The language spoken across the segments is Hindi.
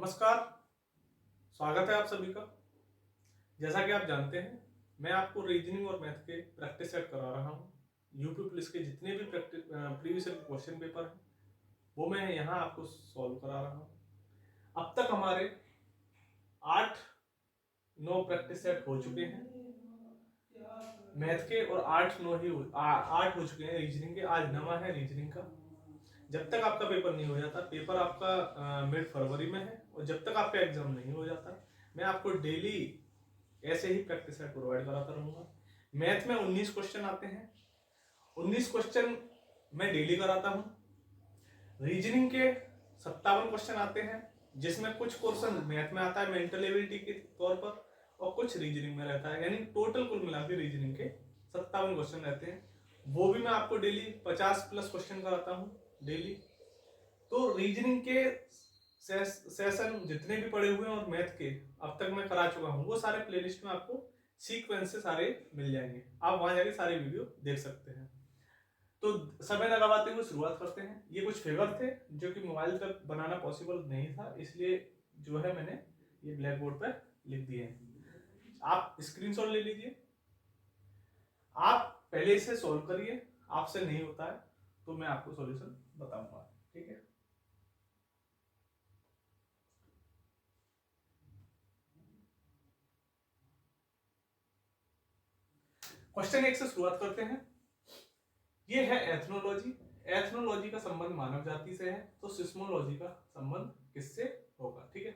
नमस्कार, स्वागत है आप सभी का। जैसा कि आप जानते हैं, मैं आपको रीजनिंग और मैथ के प्रैक्टिस सेट करा रहा हूँ। यूपी पुलिस के जितने भी प्रीवियस क्वेश्चन पेपर हैं वो मैं यहाँ आपको सॉल्व करा रहा हूँ। अब तक हमारे 8-9 प्रैक्टिस सेट हो चुके हैं मैथ के, और 8 हो चुके हैं रीजनिंग के। आज नवा है रीजनिंग का। जब तक आपका पेपर नहीं हो जाता, पेपर आपका मिड फरवरी में है, और जब तक आपका एग्जाम नहीं हो जाता, मैं आपको डेली ऐसे ही प्रैक्टिस सेट प्रोवाइड कराता रहूंगा। मैथ में 19 क्वेश्चन आते हैं, 19 क्वेश्चन मैं डेली कराता हूं। रीजनिंग के 57 क्वेश्चन आते हैं, जिसमें कुछ क्वेश्चन मैथ में आता है मेंटल एबिलिटी के तौर पर, और कुछ रीजनिंग में रहता है। यानी टोटल कुल मिला के रीजनिंग के 57 क्वेश्चन रहते हैं। वो भी मैं आपको डेली 50+ क्वेश्चन कराता हूँ डेली। तो रीजनिंग के सेशन जितने भी पड़े हुए हैं और मैथ के अब तक मैं करा चुका हूं, वो सारे प्लेलिस्ट में आपको सीक्वेंस से सारे मिल जाएंगे। आप वहां जाके सारे वीडियो देख सकते हैं। तो समय न गवाते हुए शुरुआत करते हैं। ये कुछ फिगर थे जो कि मोबाइल पर बनाना पॉसिबल नहीं था, इसलिए जो है मैंने ये ब्लैक बोर्ड पर लिख दिए हैं। आप स्क्रीनशॉट ले लीजिए। आप पहले इसे सॉल्व करिए। आपसे नहीं होता है तो मैं आपको सॉल्यूशन बताऊंगा, ठीक है। क्वेश्चन 1 से शुरुआत करते हैं। ये है एथनोलॉजी। एथनोलॉजी का संबंध मानव जाति से है, तो सिस्मोलॉजी का संबंध किससे होगा, ठीक है।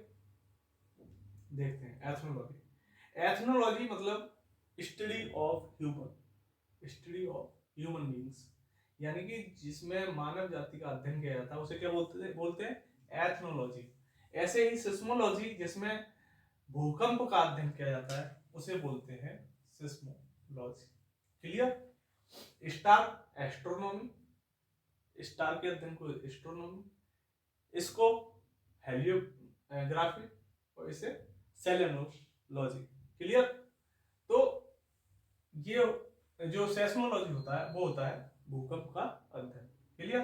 देखते हैं एथनोलॉजी। एथनोलॉजी मतलब स्टडी ऑफ ह्यूमन बींग्स, यानी कि जिसमें मानव जाति का अध्ययन किया जाता है उसे क्या बोलते हैं एथनोलॉजी। ऐसे ही सिस्मोलॉजी, जिसमें भूकंप का अध्ययन किया जाता है, उसे बोलते हैं seismology. Clear. Star astronomy, star के अध्ययन को एस्ट्रोनॉमी, इसको हेलियोग्राफी, और इसे सेलेनोलॉजी। क्लियर। तो ये जो सेस्मोलॉजी होता है वो होता है भूकंप का अध्ययन। क्लियर।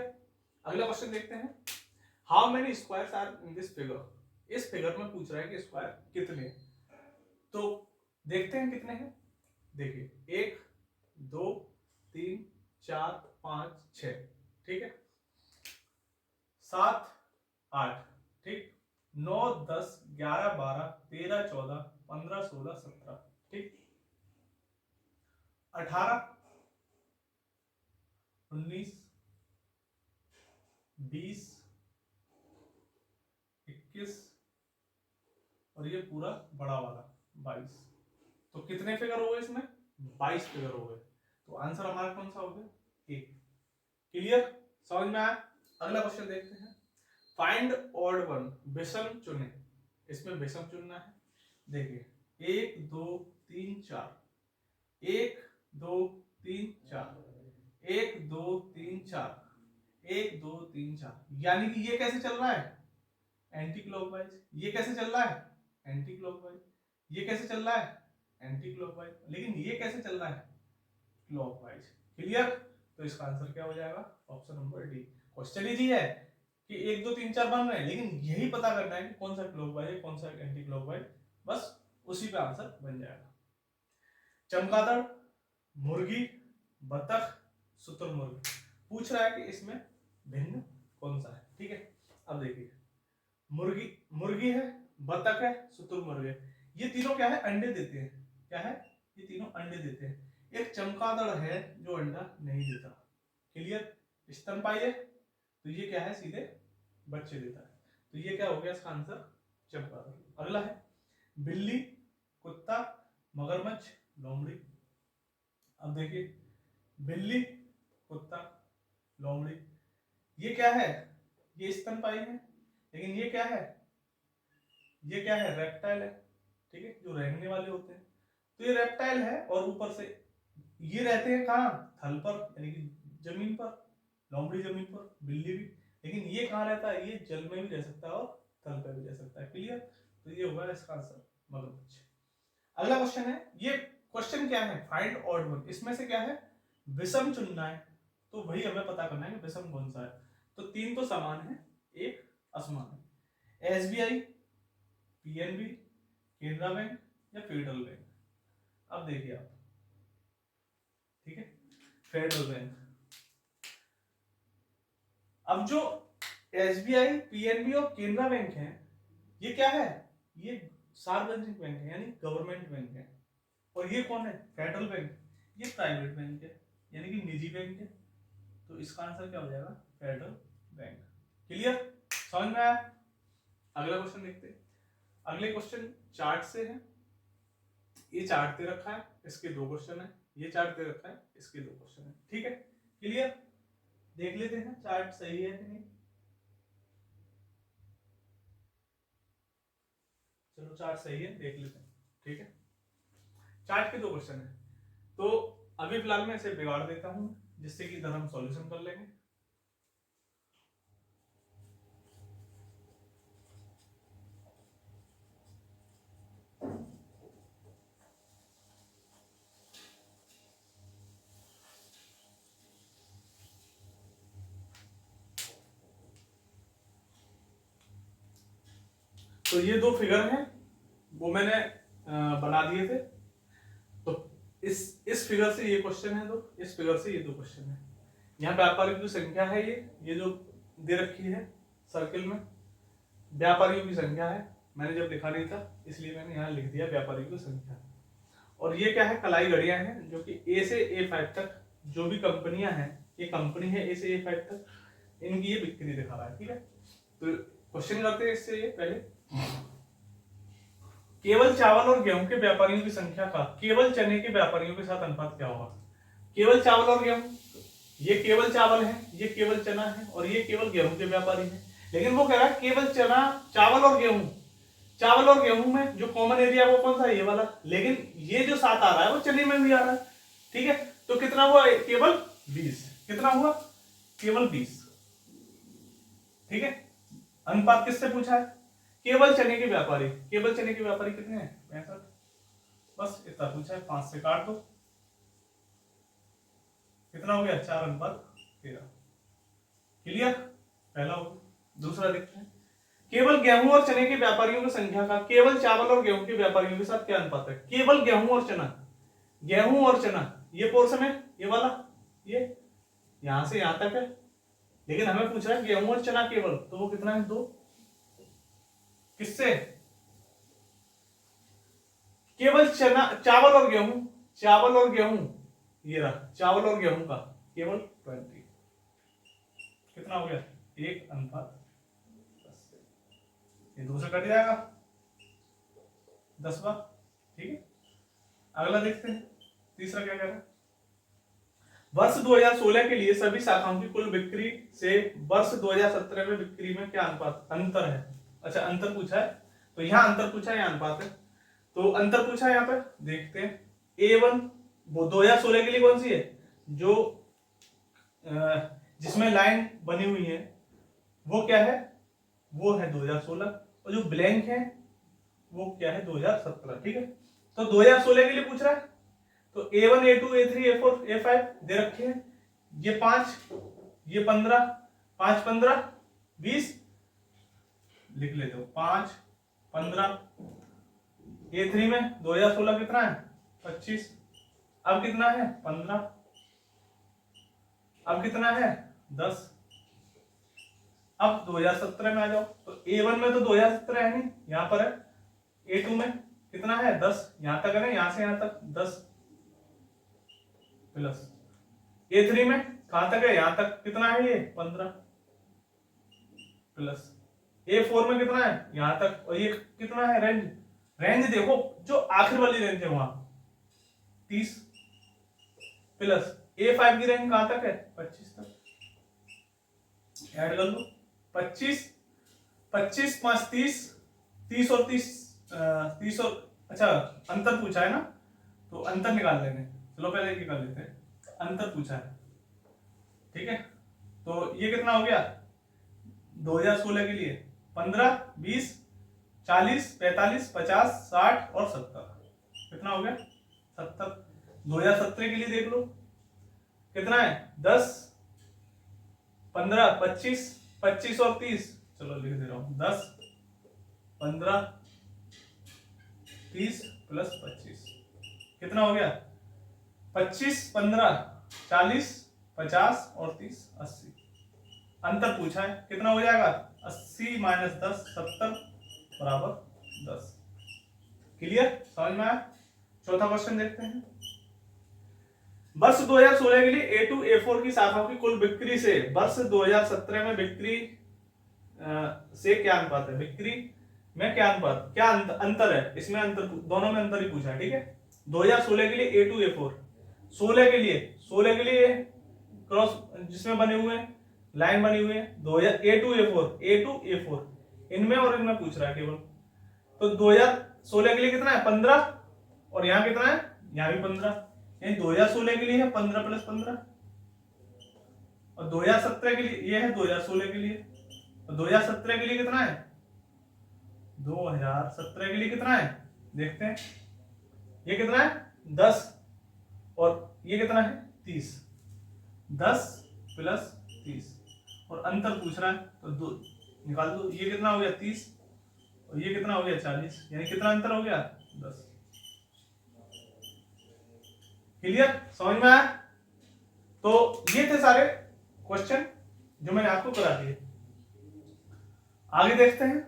अगला क्वेश्चन देखते हैं। How many squares are in this figure. इस फिगर में पूछ रहा है कि स्क्वायर कितने, तो देखते हैं कितने हैं। देखिए 1 2 3 4 5 6, ठीक है। 7 8, ठीक। 9 10 11 12 13 14 15 16 17, ठीक। 18 19 20 21, और ये पूरा बड़ा वाला 22। तो कितने फिगर हो गए इसमें? 22 फिगर हो गए। तो आंसर हमारा कौन सा हो गया? 1। क्लियर, समझ में आया। अगला क्वेश्चन देखते हैं। फाइंड ऑड वन, विषम चुने। इसमें विषम चुनना है। देखिए 1 2 3 4, 1 2 3 4, 1 2 3 4, 1 2 3 4, यानी कि ये कैसे चल रहा है? Anti clockwise. ये कैसे चल रहा है? Anti clockwise. ये कैसे चल रहा है? Anti clockwise. लेकिन ये कैसे चल रहा है? क्लॉकवाइज। क्लियर। तो इसका आंसर क्या हो जाएगा? Option number D. Question easy है कि 1 2 3 4 बन रहे हैं, लेकिन यही पता करना है कि कौन सा क्लॉकवाइज है, कौन सा एंटी क्लॉकवाइज। बस उसी पे आंसर बन जाएगा। चमगादड़, मुर्गी, बतख, शुतुरमुर्ग पूछ रहा है कि इसमें भिन्न कौन सा है, ठीक है। अब देखिए मुर्गी मुर्गी है, बतख है, शुतुरमुर्ग है। ये तीनों क्या है? अंडे देते हैं। क्या है? ये तीनों अंडे देते हैं। एक चमगादड़ है जो अंडा नहीं देता। क्लियर। स्तनपायी है, तो ये क्या है? सीधे बच्चे देता है। तो ये क्या हो गया इसका आंसर? चमगादड़। अगला है बिल्ली, कुत्ता, मगरमच्छ, लोमड़ी। अब देखिए बिल्ली, कुत्ता, लोमड़ी, ये क्या है? ये स्तनपायी है। लेकिन ये क्या है? ये क्या है? रेप्टाइल है, ठीक है, जो रेंगने वाले होते हैं। तो ये रेप्टाइल है, और ऊपर से ये रहते हैं कहाँ? थल पर, यानी कि जमीन पर। लोमड़ी जमीन पर, बिल्ली भी। लेकिन ये कहाँ रहता है? ये जल में भी रह सकता है और थल पर भी रह सकता है। क्लियर। तो ये होगा इसका आंसर मगरमच्छ। अगला क्वेश्चन है, ये क्वेश्चन क्या है? Find odd one. इसमें से क्या है? विषम चुनना है। तो वही हमें पता करना है कि विषम कौन सा है। तो 3 तो समान है, एक असमान है। एसबीआई, पीएनबी, केनरा बैंक या फेडरल बैंक। अब देखिए आप, ठीक है, फेडरल बैंक। अब जो एसबीआई, पीएनबी और केनरा बैंक है, ये क्या है, ये सार्वजनिक बैंक है, यानी गवर्नमेंट बैंक है। और ये कौन है, फेडरल बैंक, ये प्राइवेट बैंक है, यानी कि निजी बैंक है। तो इसका आंसर क्या हो जाएगा, फेडरल बैंक। क्लियर, समझ में आया। अगला क्वेश्चन देखते हैं। अगले क्वेश्चन चार्ट से है। ये चार्ट दे रखा है, इसके 2 क्वेश्चन है। ये चार्ट दे रखा है, इसके 2 क्वेश्चन है। ठीक है, क्लियर। देख लेते हैं चार्ट सही है कि नहीं। चलो चार्ट सही है, देख लेते हैं। ठीक है, चार्ट के 2 क्वेश्चन है। तो अभी फिलहाल मैं इसे बिगाड़ देता हूं, जिससे कि इधर हम सॉल्यूशन कर लेंगे। तो ये 2 फिगर हैं, वो मैंने बना दिए थे। तो इस फिगर से ये क्वेश्चन है, तो इस फिगर से ये 2 क्वेश्चन है। यहाँ व्यापारियों की संख्या है, ये जो दे रखी है सर्किल में, व्यापारियों की संख्या है। मैंने जब लिखा नहीं था इसलिए मैंने यहाँ लिख दिया व्यापारियों की संख्या। और ये क्या है, कलाई घड़ियां हैं, जो कि ए से A5 तक जो भी कंपनियां हैं, ये कंपनी है A से A5 तक, इनकी ये बिक्री दिखा रहा है। ठीक है, तो क्वेश्चन करते हैं इससे। ये पहले, केवल चावल और गेहूं के व्यापारियों की संख्या का केवल चने के व्यापारियों के साथ अनुपात क्या होगा। केवल चावल और गेहूं, ये केवल चावल है, ये केवल चना है, और ये केवल गेहूं के व्यापारी है। लेकिन वो कह रहा है केवल चना, चावल और गेहूं। चावल और गेहूं में जो कॉमन एरिया वो कौन सा है, ये वाला। लेकिन ये जो 7 आ रहा है वो चने में भी आ रहा है। ठीक है, तो कितना हुआ, केवल 20। कितना हुआ, केवल 20। ठीक है, अनुपात किससे पूछा है, केवल चने के व्यापारी। केवल चने के व्यापारी कितने हैं, 65। बस इतना पूछा है, 5 से काट दो, कितना हो गया, 4:13। क्लियर, पहला हो। दूसरा देखते हैं, केवल गेहूं और चने के व्यापारियों की संख्या का केवल चावल और गेहूं के व्यापारियों के साथ क्या अनुपात है। केवल गेहूं और चना, गेहूं और चना, ये पोर्शन है, ये वाला, ये यहां से यहां तक है। लेकिन हमें पूछ रहा है गेहूं और चना केवल, तो वो कितना है, 2। किससे, केवल चना, चावल और गेहूं, चावल और गेहूं, ये रहा चावल और गेहूं का केवल 20। कितना हो गया, 1:10। ये 2 से कट जाएगा, 10वां। ठीक है, अगला देखते हैं, तीसरा क्या कह रहा है। वर्ष 2016 के लिए सभी शाखाओं की कुल बिक्री से वर्ष 2017 में बिक्री में क्या अनुपात, अंतर है। अच्छा, अंतर पूछा है, तो यहाँ अंतर पूछा है, यहाँ अनुपात है। तो अंतर पूछा है, यहाँ पर देखते हैं। A1 वो 2016 के लिए कौन सी है, जो जिसमें लाइन बनी हुई है वो क्या है, वो है 2016, और जो ब्लैंक है वो क्या है, 2017। ठीक है, तो 2016 के लिए पूछ रहा है, तो A1 A2 A3 A4 A5 दे रखे हैं। ये 5, ये 15, 5 15 20 लिख लेते हो, 5 15। A3 में 2016 कितना है, 25। अब कितना है, 15। अब कितना है, 10। अब 2017 में आ जाओ, तो A1 में तो 2017 है नहीं, यहां पर है। A2 में कितना है, 10, यहां तक है ना, यहां से यहां तक 10 प्लस। A3 में कहां तक है, यहां तक, कितना है ये, 15 प्लस। A4 में कितना है, यहां तक, और ये कितना है, रेंज, रेंज देखो जो आखिर वाली रेंज है वहां 30 प्लस। A5 की रेंज कहां तक है, 25 तक। ऐड कर लो, 25 25 5 30, 30 और 30 30 और, अच्छा अंतर पूछा है ना, तो अंतर निकाल लेंगे। चलो पहले ये निकाल लेते हैं, अंतर पूछा है। ठीक है, तो ये कितना हो गया, 2016 के लिए 15 20 40 45 50 60 और 70। कितना हो गया, 70। 2017 के लिए देख लो कितना है, 10 15 25 25 और 30, चलो लिख दे रहा हूं, 10 15 30 प्लस 25 कितना हो गया? 25 15 40 50 और 30 80। अंतर पूछा है, कितना हो जाएगा? 80 माइनस 10 70 बराबर 10। क्लियर, समझ में आया? चौथा क्वेश्चन देखते हैं। वर्ष 2016 के लिए A2 A4 की शाखाओं की कुल बिक्री से वर्ष 2017 में बिक्री से क्या अनुपात है? बिक्री में क्या अनुपात, क्या अंतर है इसमें? अंतर, दोनों में अंतर ही पूछा है, ठीक है। 2016 के लिए A2 A4, 16 के लिए क्रॉस जिसमें बने हुए हैं, लाइन बनी हुई है, 2000 A2 A4 इनमें और इनमें पूछ रहा है केवल। तो 2016 के लिए कितना है? 15 और यहाँ कितना है? यहाँ भी 15, यानी 2016 के लिए है 15 प्लस 15 और 2017 के लिए ये है 2016 के लिए। तो 2017 के लिए कितना है? 2017 के लिए कितना है देखते हैं। ये कितना है? 10 और ये कितना है? 30। 10 प्लस 30 और अंतर पूछ रहा है तो दो निकाल दो। ये कितना हो गया? 30 और ये कितना हो गया? 40, यानी कितना अंतर हो गया? 10। क्लियर, समझ में आया? तो ये थे सारे क्वेश्चन जो मैंने आपको करा दिए। आगे देखते हैं।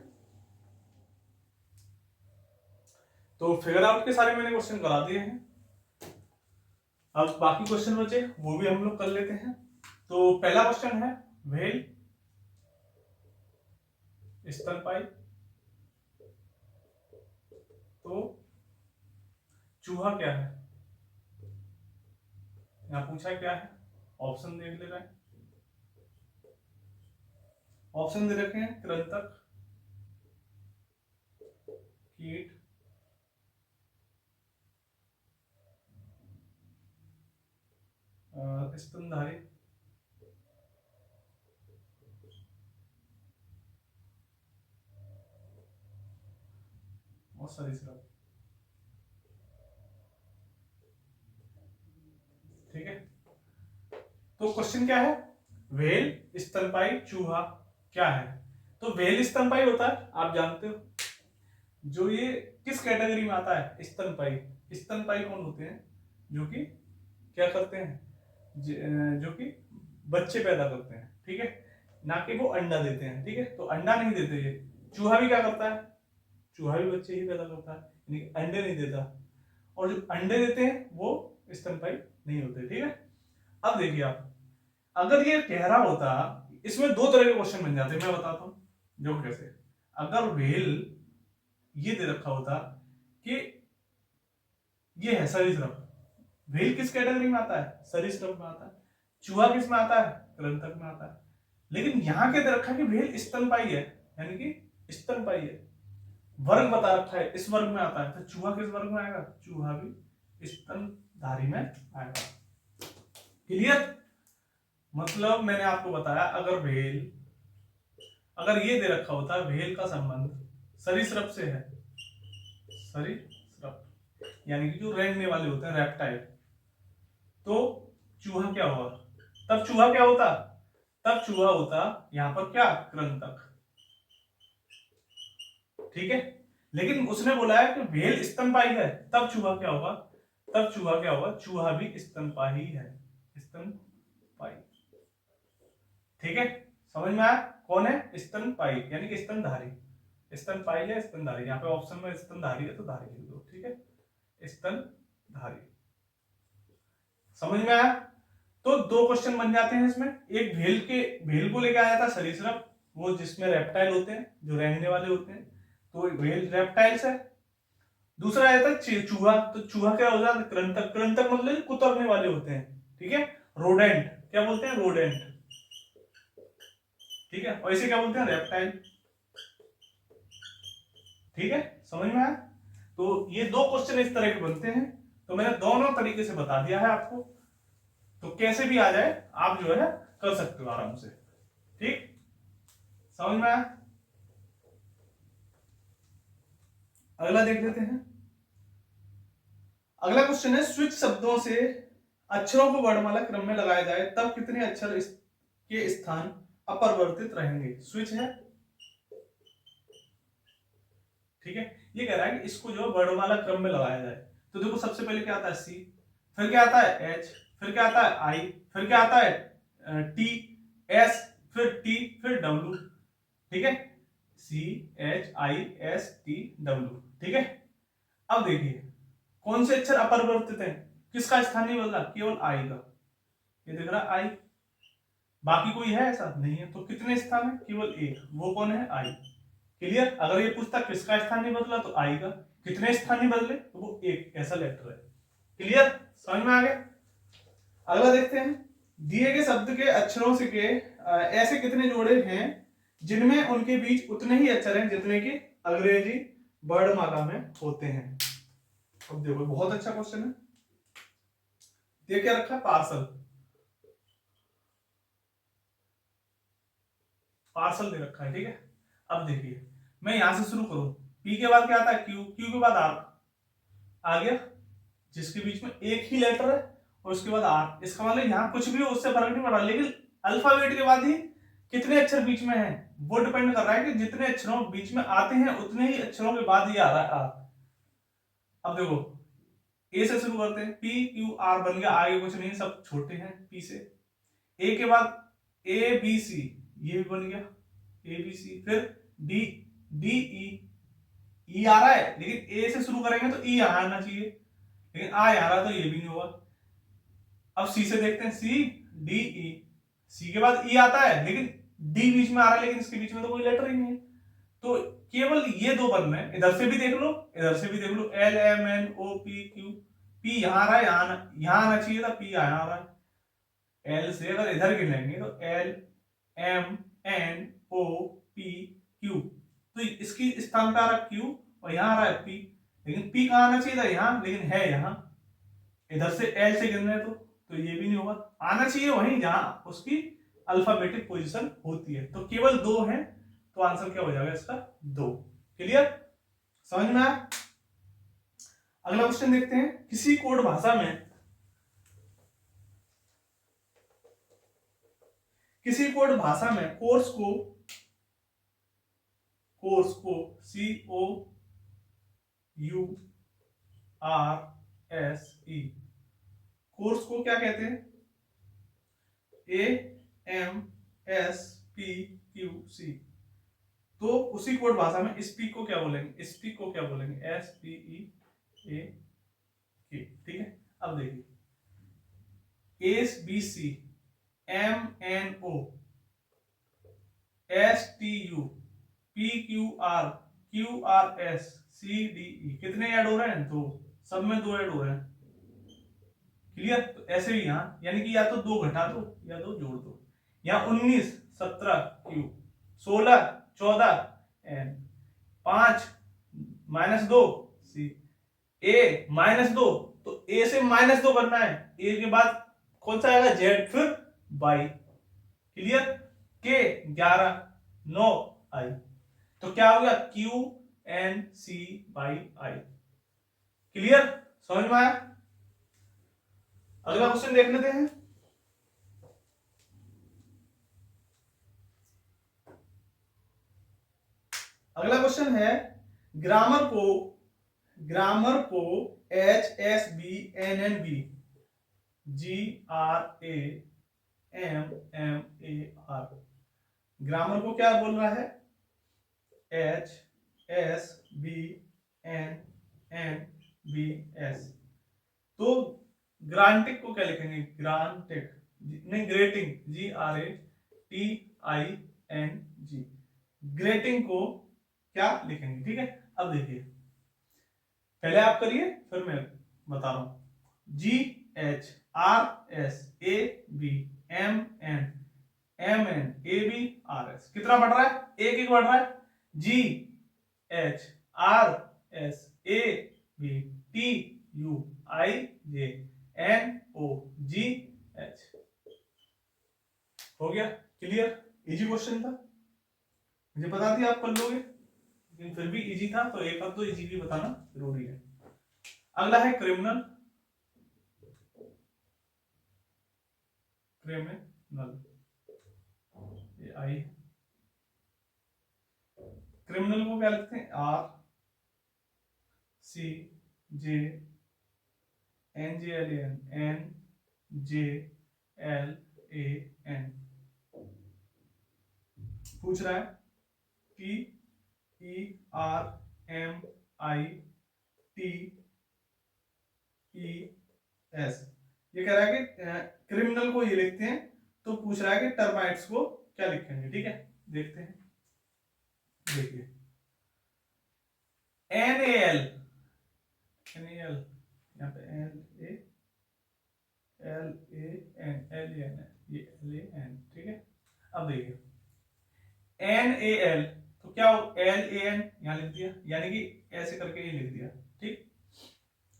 तो फिगर आउट के सारे मैंने क्वेश्चन करा दिए हैं। अब बाकी क्वेश्चन बचे वो भी हम लोग कर लेते हैं। तो पहला क्वेश्चन है व्हेल स्तनपायी, तो चूहा क्या है? यहां पूछा क्या है? ऑप्शन देख ले रहे हैं। ऑप्शन दे रखे हैं कृंतक, कीट, स्तनधारी और सरीसृप। ठीक है, तो क्वेश्चन क्या है? व्हेल स्तनपायी चूहा क्या है? तो व्हेल स्तनपायी होता है, आप जानते हो। जो ये किस कैटेगरी में आता है? स्तनपायी। स्तनपायी कौन होते हैं? जो कि क्या करते हैं? जो कि बच्चे पैदा करते हैं, ठीक है, ना कि वो अंडा देते हैं। ठीक है, तो अंडा नहीं देते ये। चूहा भी क्या करता है? चूहा भी बच्चे ही पैदा करता है, यानी अंडे नहीं देता। और जो अंडे देते हैं वो स्तनपायी नहीं होते। ठीक है, अब देखिए आप, अगर ये कह रहा होता, इसमें दो तरह के क्वेश्चन बन जाते, मैं बताता हूं जो कैसे। अगर व्हेल ये दे रखा होता कि ये है सरीसृप, व्हेल किस कैटेगरी में आता है? सरीसृप में आता है। चूहा किस में आता है? कृंतक में आता है। लेकिन यहां क्या दे रखा है कि व्हेल स्तनपायी है, यानी कि स्तनपायी है, वर्ग बता रखा है इस वर्ग में आता है। तो चूहा किस वर्ग में आएगा? चूहा भी स्तनधारी में आएगा। क्लियर, मतलब मैंने आपको बताया, अगर व्हेल, अगर ये दे रखा होता व्हेल का संबंध सरीसृप से है, सरीसृप यानी कि जो रेंगने वाले होते हैं, रेप्टाइल, तो चूहा क्या हुआ? तब चूहा क्या होता? तब चूहा होता यहां पर क्या? कृंतक। ठीक है, लेकिन उसने बोला है कि व्हेल स्तनपायी है, तब चूहा क्या होगा? तब चूहा क्या होगा? चूहा भी स्तनपायी है, स्तनपायी। ठीक है, समझ में आया? कौन है? स्तनपायी यानी कि स्तनधारी। स्तनपायी है स्तनधारी, यहाँ पे ऑप्शन में स्तनधारी है तो धारी लिख दो। ठीक है, स्तनधारी। समझ में आया? तो दो क्वेश्चन बन जाते हैं इसमें। एक भेल को लेके आया था सरीसृप, वो जिसमें रेप्टाइल होते हैं, जो रेंगने वाले होते हैं, तो भेल रेप्टाइल्स है। दूसरा आया था चूहा, तो चूहा क्या हो जाता? कृंतक। कृंतक मतलब कुतरने वाले होते हैं। ठीक है, रोडेंट, क्या बोलते हैं? रोडेंट। ठीक है, और इसे क्या बोलते हैं? रेप्टाइल। ठीक है, समझ में आया? तो ये दो क्वेश्चन इस तरह के बनते हैं, तो मैंने दोनों तरीके से बता दिया है आपको, तो कैसे भी आ जाए आप जो है कर सकते हो आराम से। ठीक, समझ में आया? अगला देख लेते हैं। अगला क्वेश्चन है, स्विच शब्दों से अक्षरों को वर्णमाला क्रम में लगाया जाए तब कितने अक्षर के स्थान अपरिवर्तित रहेंगे? स्विच है, ठीक है, ये कह रहा है कि इसको जो वर्णमाला क्रम में लगाया जाए। तो देखो सबसे पहले क्या आता है सी, फिर क्या आता है एच, फिर क्या आता है आई, फिर क्या आता है टी, एस, फिर टी, फिर डब्ल्यू। ठीक है, C H I S T W. ठीक है, अब देखिए कौन से अक्षर अपरिवर्तित हैं, किसका स्थान नहीं बदला, केवल आई का। ये दिख रहा है आई, बाकी कोई है ऐसा नहीं है। तो कितने स्थान है, केवल एक, वो कौन है आई। क्लियर, अगर ये पूछता किसका स्थान नहीं बदला तो आई का, कितने स्थान नहीं बदले तो वो एक, ऐसा लेटर है। क्लियर, समझ में आ गया। अगला देखते हैं, दिए गए शब्द के अक्षरों से के ऐसे कितने जोड़े हैं जिनमें उनके बीच उतने ही अक्षर हैं जितने कि अंग्रेजी वर्णमाला में होते हैं। अब देखो बहुत अच्छा क्वेश्चन है, ये क्या रखा है, पार्सल, पार्सल दे रखा है। ठीक है, अब देखिए मैं यहां से शुरू करूं, पी के बाद क्या आता है क्यू, क्यू के बाद आर आ गया, जिसके बीच में एक ही लेटर है, और उसके बाद आर। इसका मतलब यहाँ कुछ भी हो उससे फर्क नहीं पड़ रहा, लेकिन अल्फाबेट के बाद ही कितने अक्षर बीच में है वो डिपेंड कर रहा है कि जितने अक्षरों बीच में आते हैं उतने ही अक्षरों के बाद ही आ रहा है आर। अब देखो ए से शुरू करते हैं, पी क्यू आर बन गया, आगे कुछ नहीं, सब छोटे हैं पी से। ए के बाद ए बी सी, ये भी बन गया ए बी सी, फिर डी, डी ई, ई आ रहा है लेकिन ए से शुरू करेंगे तो ई यहां आना चाहिए, लेकिन आ आ रहा तो ये भी नहीं होगा। अब सी से देखते हैं, सी डी ई, सी के बाद ई आता है लेकिन डी बीच में आ रहा है, लेकिन इसके बीच में तो कोई लेटर ही नहीं है, तो केवल ये दो बन रहे हैं। इधर से भी देख लो, इधर से भी देख लो, L M N O P Q, P यहाँ आ रहा है, यहाँ आना चाहिए था, पी यहाँ आ रहा है। एल से अगर इधर गिनेंगे तो L M N O P Q, तो इसकी स्थान पे आ रहा है क्यू और यहाँ आ रहा है पी, लेकिन पी कहाँ आना चाहिए था, यहाँ, लेकिन है यहाँ। इधर से एल से गिन रहे तो ये भी नहीं होगा, आना चाहिए वहीं जहां उसकी अल्फाबेटिक पोजीशन होती है। तो केवल दो हैं, तो आंसर क्या हो जाएगा इसका, दो। क्लियर, समझ में आया। अगला क्वेश्चन देखते हैं, किसी कोड भाषा में, किसी कोड भाषा में कोर्स को C O U R S E, course को क्या कहते हैं, A M S P Q C. तो उसी कोड भाषा में स्पीक को क्या बोलेंगे, स्पीक को क्या बोलेंगे, एस पी ई ए के। ठीक है, अब देखिए S B C, M N O, S T U, P Q R S, C D E, कितने ऐड हो रहे हैं, दो, सब में दो ऐड हो रहे हैं। क्लियर, तो ऐसे ही यहाँ यानी कि या तो दो घटा दो या दो जोड़ दो। यहाँ 19 17 क्यू, 16 14 एन, 5 -2 सी, ए -2, तो ए से -2 करना है, ए के बाद कौन सा आएगा, जेड, फिर बाई। क्लियर, के 11 9 आई, तो क्या हो गया, Q N C by I. Clear, समझ में आया। अगला क्वेश्चन देख लेते हैं, अगला क्वेश्चन है, ग्रामर को H S B N N B G R A M M A R, grammar को क्या बोल रहा है, H S B N N B S. तो ग्रांटिक को क्या लिखेंगे, ग्रांटिक नहीं, greeting, G R A T I N G, greeting को क्या लिखेंगे। ठीक है, अब देखिए पहले आप करिए फिर मैं बता रहा हूं, G H R S A B M N M N A B R S, कितना बढ़ रहा है, एक एक बढ़ रहा है, G H R S A B T U I J N O G H, हो गया। क्लियर, इजी क्वेश्चन था, मुझे पता थी आप कर लोगे, लेकिन फिर भी इजी था तो एक तो इजी भी बताना जरूरी है। अगला है क्रिमिनल, क्रिमिनल, ये आई, क्रिमिनल को क्या लिखते हैं, R C J N J L A N, N J L A N. पूछ रहा है P E R M I T E S. ये कह रहा है कि क्रिमिनल को ये लिखते हैं, तो पूछ रहा है कि टर्माइट्स को क्या लिखेंगे। ठीक है, देखते हैं। देखिए N A L, N A L, यहाँ पे L A N, L A N है, ये एल ए एन। ठीक है, अब देखिए एन ए एल, तो क्या हो, एल ए एन यहां लिख दिया, यानी कि ऐसे करके ये लिख दिया। ठीक,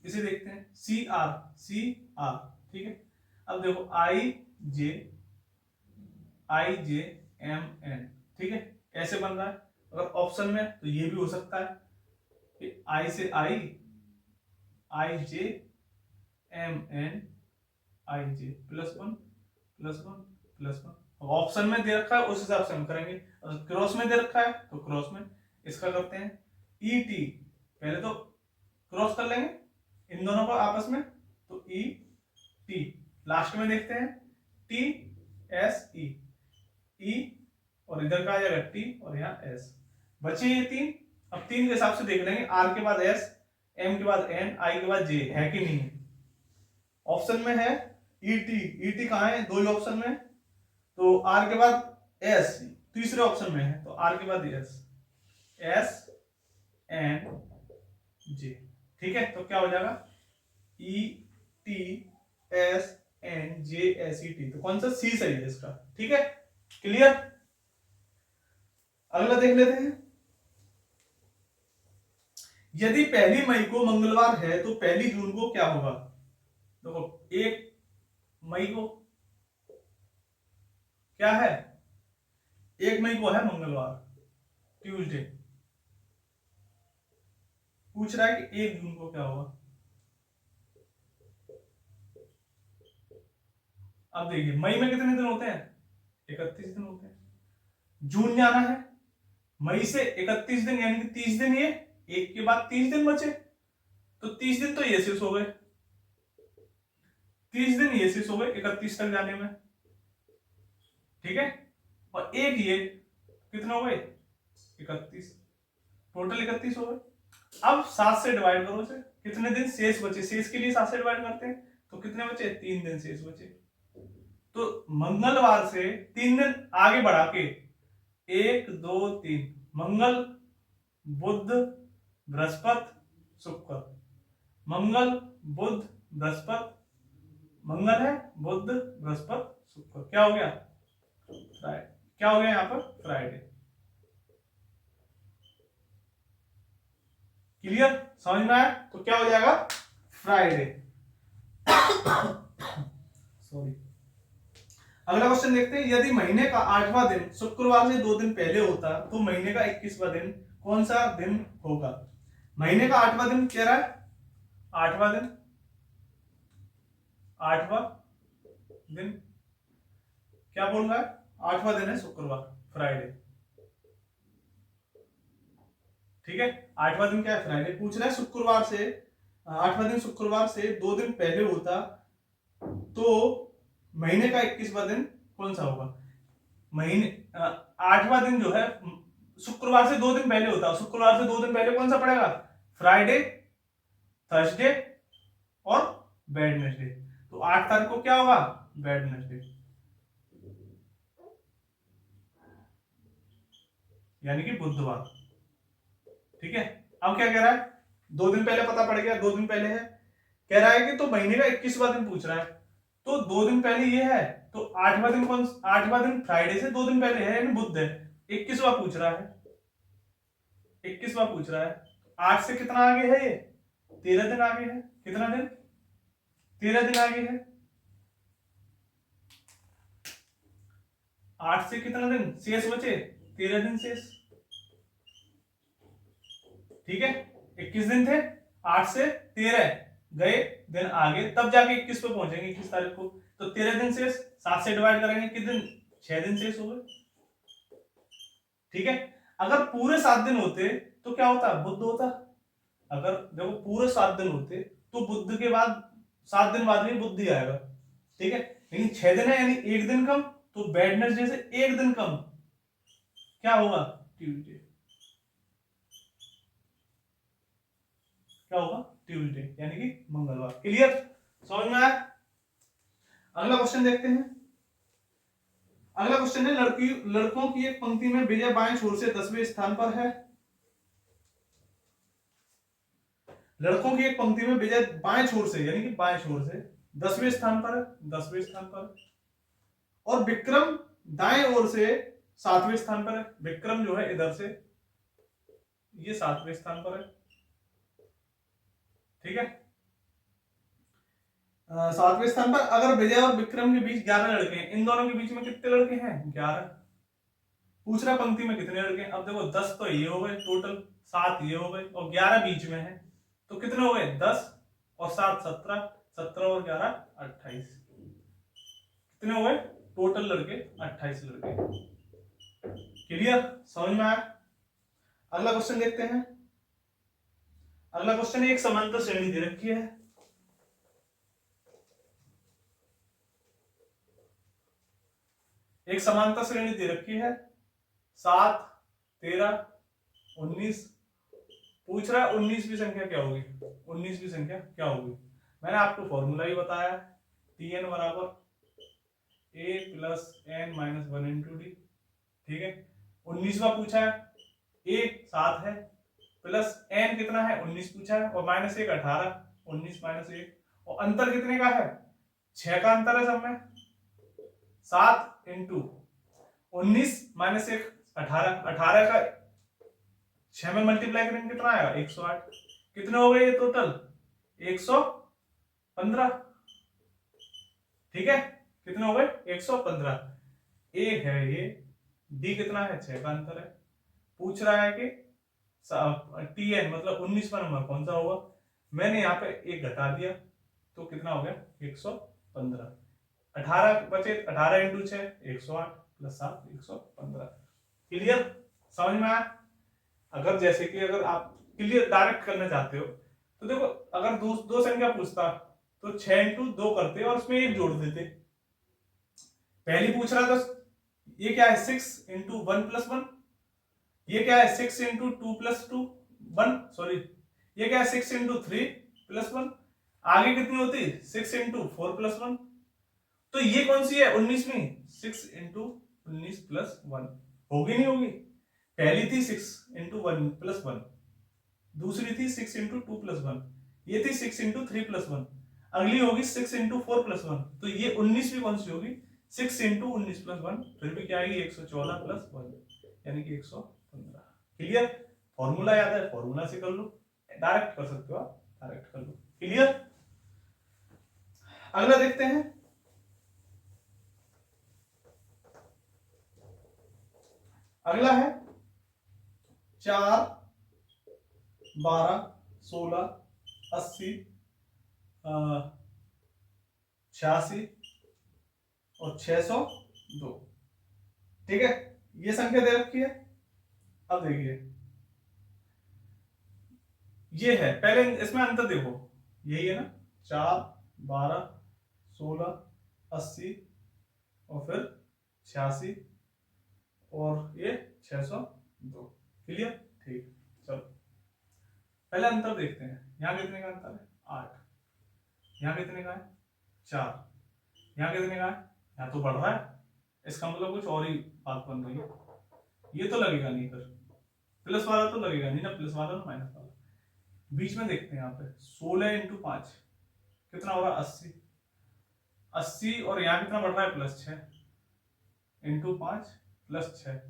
इसे देखते हैं सी आर, सी आर। ठीक है, अब देखो आई जे एम एन। ठीक है, ऐसे बन रहा है। अगर ऑप्शन में तो ये भी हो सकता है कि आई से आई जे एम एन आई जे +1 +1 ऑप्शन में दे रखा है, उस हिसाब से हम करेंगे। अगर क्रॉस में दे रखा है तो क्रॉस में। इसका करते हैं ई टी, पहले तो क्रॉस कर लेंगे इन दोनों को आपस में, तो ई टी। लास्ट में देखते हैं टी एस ई, ई और इधर का आ जाएगा टी और यहाँ एस। बचे ये तीन। अब तीन के हिसाब से देख लेंगे, आर के बाद एस, एम के बाद एन, आई के बाद जे, है कि नहीं है। ऑप्शन में है ईटी, ईटी कहाँ है, दो ही ऑप्शन में, तो आर के बाद एस तीसरे ऑप्शन में है, तो आर के बाद एस, एस एन जे। ठीक है, तो क्या हो जाएगा E T S N J S E T, तो कौन सा सी सही है इसका। ठीक है, क्लियर। अगला देख लेते हैं। यदि 1 मई को मंगलवार है तो 1 जून को क्या होगा। देखो 1 मई को क्या है, 1 मई को है मंगलवार, ट्यूसडे। पूछ रहा है कि 1 जून को क्या होगा। अब देखिए मई में कितने दिन होते हैं, 31 दिन होते हैं। जून जाना है, मई से 31 दिन यानी कि 30 दिन, ये एक के बाद 30 दिन बचे, तो 30 दिन तो ये शेष हो गए, 30 दिन ये शेष हो गए 31 तक जाने में। ठीक है, और एक ये कितने हो गए 31, टोटल 31 हो गए। अब 7 से डिवाइड करो इसे, कितने दिन शेष बचे, शेष के लिए 7 से डिवाइड करते हैं, तो कितने बचे, 3 दिन शेष बचे। तो मंगलवार से 3 दिन आगे बढ़ा के 1 2 3, मंगल बुध बृहस्पति शुक्र, मंगल बुध बृहस्पति, मंगल है बुध बृहस्पति शुक्र, क्या हो गया फ्राइडे। क्या हो गया यहां पर फ्राइडे। क्लियर, समझ में आया, तो क्या हो जाएगा फ्राइडे। सॉरी। अगला क्वेश्चन देखते हैं। यदि महीने का 8वां दिन शुक्रवार से 2 दिन पहले होता तो महीने का 21वां दिन कौन सा दिन होगा। महीने का 8वां दिन कह रहा है, 8वां दिन, 8वां दिन क्या बोल रहा है, 8वां दिन है शुक्रवार, फ्राइडे। ठीक है, 8वां दिन क्या है, फ्राइडे। पूछ रहा है शुक्रवार से, 8वां दिन शुक्रवार से 2 दिन पहले होता तो महीने का 21वां दिन कौन सा होगा। महीने 8वां दिन जो है शुक्रवार से 2 दिन पहले होता है, शुक्रवार से 2 दिन पहले कौन सा पड़ेगा, फ्राइडे, थर्सडे और वेडनेसडे। तो 8 तारीख को क्या होगा, वेडनेसडे, यानी कि बुधवार। ठीक है, अब क्या कह रहा है, 2 दिन पहले पता पड़ गया, 2 दिन पहले है। कह रहा है कि तो महीने का 21वां दिन पूछ रहा है, तो 2 दिन पहले ये है, तो 8वां दिन कौन, 8वां दिन फ्राइडे से 2 दिन पहले है, यानी बुध है। 21वां पूछ रहा है, 21वां पूछ रहा है, 8 से कितना आगे है, ये 13 दिन आगे है। कितना दिन, 13 दिन आगे है। 8 से कितना दिन शेष बचे, 13 दिन शेष। ठीक है, 21 दिन थे, 8 से 13 गए दिन आगे, तब जाके 21 पे पहुंचेंगे, 21 तारीख को। तो 13 दिन शेष, 7 से डिवाइड करेंगे कितने दिन, 6 दिन शेष हो गए। ठीक है, अगर पूरे 7 दिन होते तो क्या होता, बुध होता, अगर देखो पूरे 7 दिन होते तो बुध के बाद 7 दिन बाद भी बुध ही आएगा, ठीक है, लेकिन 6 दिन है यानी 1 दिन कम, तो वेडनेसडे से 1 दिन कम क्या होगा, ट्यूसडे, क्या होगा, ट्यूसडे यानी कि मंगलवार। क्लियर, समझ में आया। अगला क्वेश्चन देखते हैं। अगला क्वेश्चन है लड़कों की एक पंक्ति में विजय बाएं छोर से 10वें स्थान पर है। लड़कों की एक पंक्ति में विजय बाएं छोर से यानी कि बाएं छोर से 10वें स्थान पर है, 10वें स्थान पर, और विक्रम दाएं ओर से 7वें स्थान पर है। विक्रम जो है इधर से ये 7वें स्थान पर है, ठीक है। 7वें स्थान पर अगर विजय और विक्रम के बीच 11 लड़के हैं, इन दोनों के बीच में कितने लड़के हैं, 11। पूछ रहा पंक्ति में कितने लड़के हैं। अब देखो 10 तो ये हो गए टोटल, 7 ये हो गए और 11 बीच में है, तो कितने हो गए, 10 और 7 17, 17 और 11 28, कितने हो गए टोटल लड़के, 28 लड़के। क्लियर, समझ में आया। अगला क्वेश्चन देखते हैं। अगला क्वेश्चन एक समांतर श्रेणी दे रखी है, एक समांतर श्रेणी दे रखी है 7 13 19। पूछ रहा है 19वीं संख्या क्या होगी, 19वीं संख्या क्या होगी। मैंने आपको फॉर्मूला ही बताया, Tn बराबर a plus n minus 1 into D, ठीक है। 19वां पूछा है, a 7 है, प्लस n कितना है 19 पूछा है, और माइनस 1 18, 19 माइनस 1, और अंतर कितने का है, 6 का अंतर है सब में। 7 इंटू 19 माइनस 1 18, 18 का 6 में मल्टीप्लाई करेंगे कितना आएगा, 108। कितने हो गए ये टोटल, 115, ठीक है। कितने हो गए, 115। ए है ये, डी कितना है, 6 का अंतर है। पूछ रहा है कि Tn मतलब 19वां नंबर कौन सा होगा। मैंने यहाँ पे एक घटा दिया तो कितना हो गया, 115। 18 बचे, 18 इंटू 6 108 प्लस 7 115। क्लियर, समझ में आया। अगर जैसे कि अगर आप क्लियर डायरेक्ट करना चाहते हो तो देखो, अगर दो संख्या पूछता तो 6 इंटू 2 करते और उसमें 1 जोड़ देते। पहली पूछ रहा था ये क्या है, 6 इंटू 1 प्लस 1, ये क्या है 6 इंटू 2 प्लस 2 1, सॉरी ये क्या है 6 इंटू 3 प्लस 1, आगे कितनी होती 6 इंटू 4 प्लस 1, तो ये कौन सी है 19वीं, 6 इंटू 19 प्लस 1 होगी नहीं होगी। पहली थी 6 इंटू 1 प्लस 1, दूसरी थी 6 इंटू 2 प्लस 1, ये थी 6 इंटू 3 प्लस 1, अगली होगी 6 इंटू 4 प्लस 1, तो ये 19वीं कौन सी होगी, 6 इंटू 19 प्लस 1, फिर भी क्या आएगी 114 प्लस 1 यानी कि 115। क्लियर, फॉर्मूला याद है, फॉर्मूला से कर लो, डायरेक्ट कर सकते हो आप, डायरेक्ट कर लो। क्लियर, अगला देखते हैं। अगला है 4 12 16 80 86 और 602, ठीक है। ये संख्या दे रखी है। अब देखिए ये है, पहले इसमें अंतर देखो, यही है ना 4 12 16 80 और फिर 86 और ये 602। क्लियर, ठीक, चलो पहले अंतर देखते हैं। यहाँ कितने का अंतर है 8, यहाँ कितने का है 4, यहाँ कितने का है, यहाँ तो बढ़ रहा है, इसका मतलब कुछ और ही बात बन रही है। ये तो लगेगा नहीं, फिर प्लस वाला तो लगेगा नहीं ना, प्लस वाला ना माइनस वाला। बीच में देखते हैं यहाँ पे 16 इंटू 5 कितना होगा 80, 80 और यहाँ कितना बढ़ रहा है प्लस 6 इंटू 5 प्लस 6,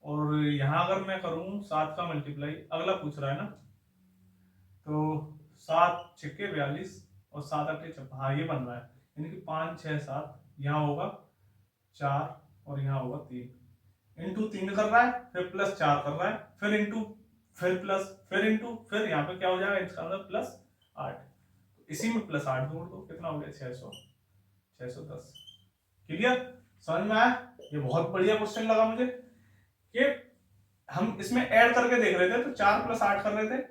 और यहाँ अगर मैं करूं 7 का मल्टीप्लाई, अगला पूछ रहा है ना, तो 7 छिक्के 42 और 7 अट्ठे 56, हाँ ये बन रहा है, यानी कि 5 6 7, यहाँ होगा 4 और यहाँ होगा 3, इंटू 3 कर रहा है, फिर प्लस 4 कर रहा है, फिर इंटू, फिर प्लस, फिर इंटू, फिर यहाँ पे क्या हो जाएगा इसका मतलब प्लस 8, इसी में प्लस 8 जोड़ दो, कितना हो गया 610। क्लियर, समझ में आया। ये बहुत बढ़िया क्वेश्चन लगा मुझे कि हम इसमें ऐड करके देख रहे थे, तो 4 प्लस 8 कर रहे थे,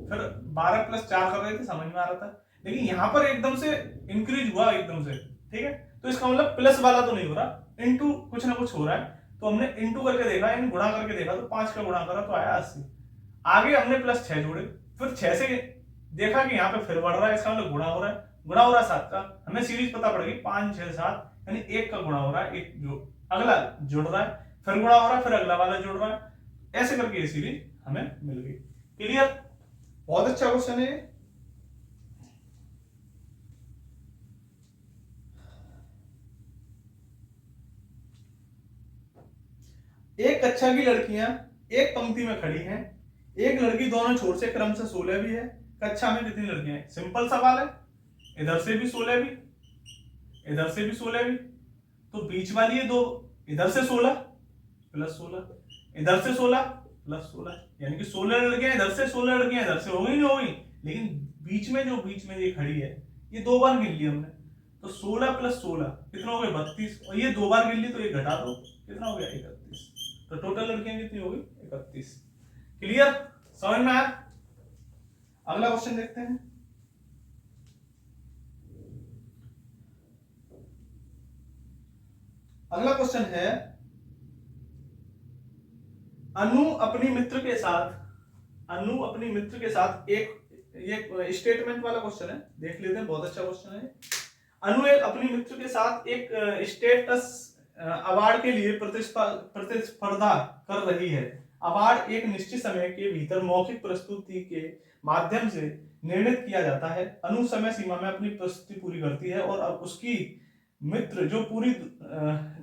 फिर 12 प्लस 4 कर रहे थे, समझ में आ रहा था, लेकिन यहाँ पर एकदम से इंक्रीज हुआ एकदम से, ठीक है, तो इसका मतलब प्लस वाला तो नहीं हो रहा, इनटू कुछ ना कुछ हो रहा है, तो हमने इनटू करके देखा, इन गुणा करके देखा, तो 5 का गुणा करा तो आया 80। आगे हमने प्लस 6 जोड़े, फिर 6 से देखा कि यहाँ पे फिर बढ़ रहा है, इसका मतलब गुणा हो रहा है, गुणा हो रहा है 7 का, हमें सीरीज पता पड़ गई 5 6 7, यानी 1 का गुणा हो रहा है, एक जो अगला जुड़ रहा है, फिर गुणा हो रहा है, फिर अगला वाला जुड़ रहा है, ऐसे करके ये सीरीज हमें मिल गई। क्लियर? बहुत अच्छा क्वेश्चन है। एक कक्षा की लड़कियां एक पंक्ति में खड़ी हैं, एक लड़की दोनों छोर से क्रम से 16 भी है, कक्षा में कितनी लड़कियां हैं? सिंपल सवाल है, इधर से भी 16 भी, इधर से भी 16 भी, तो बीच वाली है दो, इधर से 16 प्लस 16, इधर से 16 प्लस 16, यानी कि 16 लड़कियां इधर से, 16 लड़कियां इधर से, हो गई नहीं हो गई, लेकिन बीच में ये खड़ी है, ये 2 बार गिन ली हमने, तो 16 प्लस 16 कितना हो गया? 32, और ये 2 बार गिन ली तो ये घटा दो, कितना हो गया? 31, तो टोटल लड़कियां कितनी हो गई? 31। क्लियर? समझ में आया? अगला क्वेश्चन देखते हैं। अगला क्वेश्चन है, अनु अपनी मित्र के साथ, अनु अपनी मित्र के साथ एक, ये स्टेटमेंट वाला क्वेश्चन है, देख लेते हैं, बहुत अच्छा क्वेश्चन है। अनु एक अपनी मित्र के साथ एक स्टेटस अवार्ड के लिए प्रतिस्पर्धा कर रही है। अवार्ड एक निश्चित समय के भीतर मौखिक प्रस्तुति के माध्यम से निर्णित किया जाता है। अनु समय सीमा में अपनी प्रस्तुति पूरी करती है और अब उसकी मित्र जो पूरी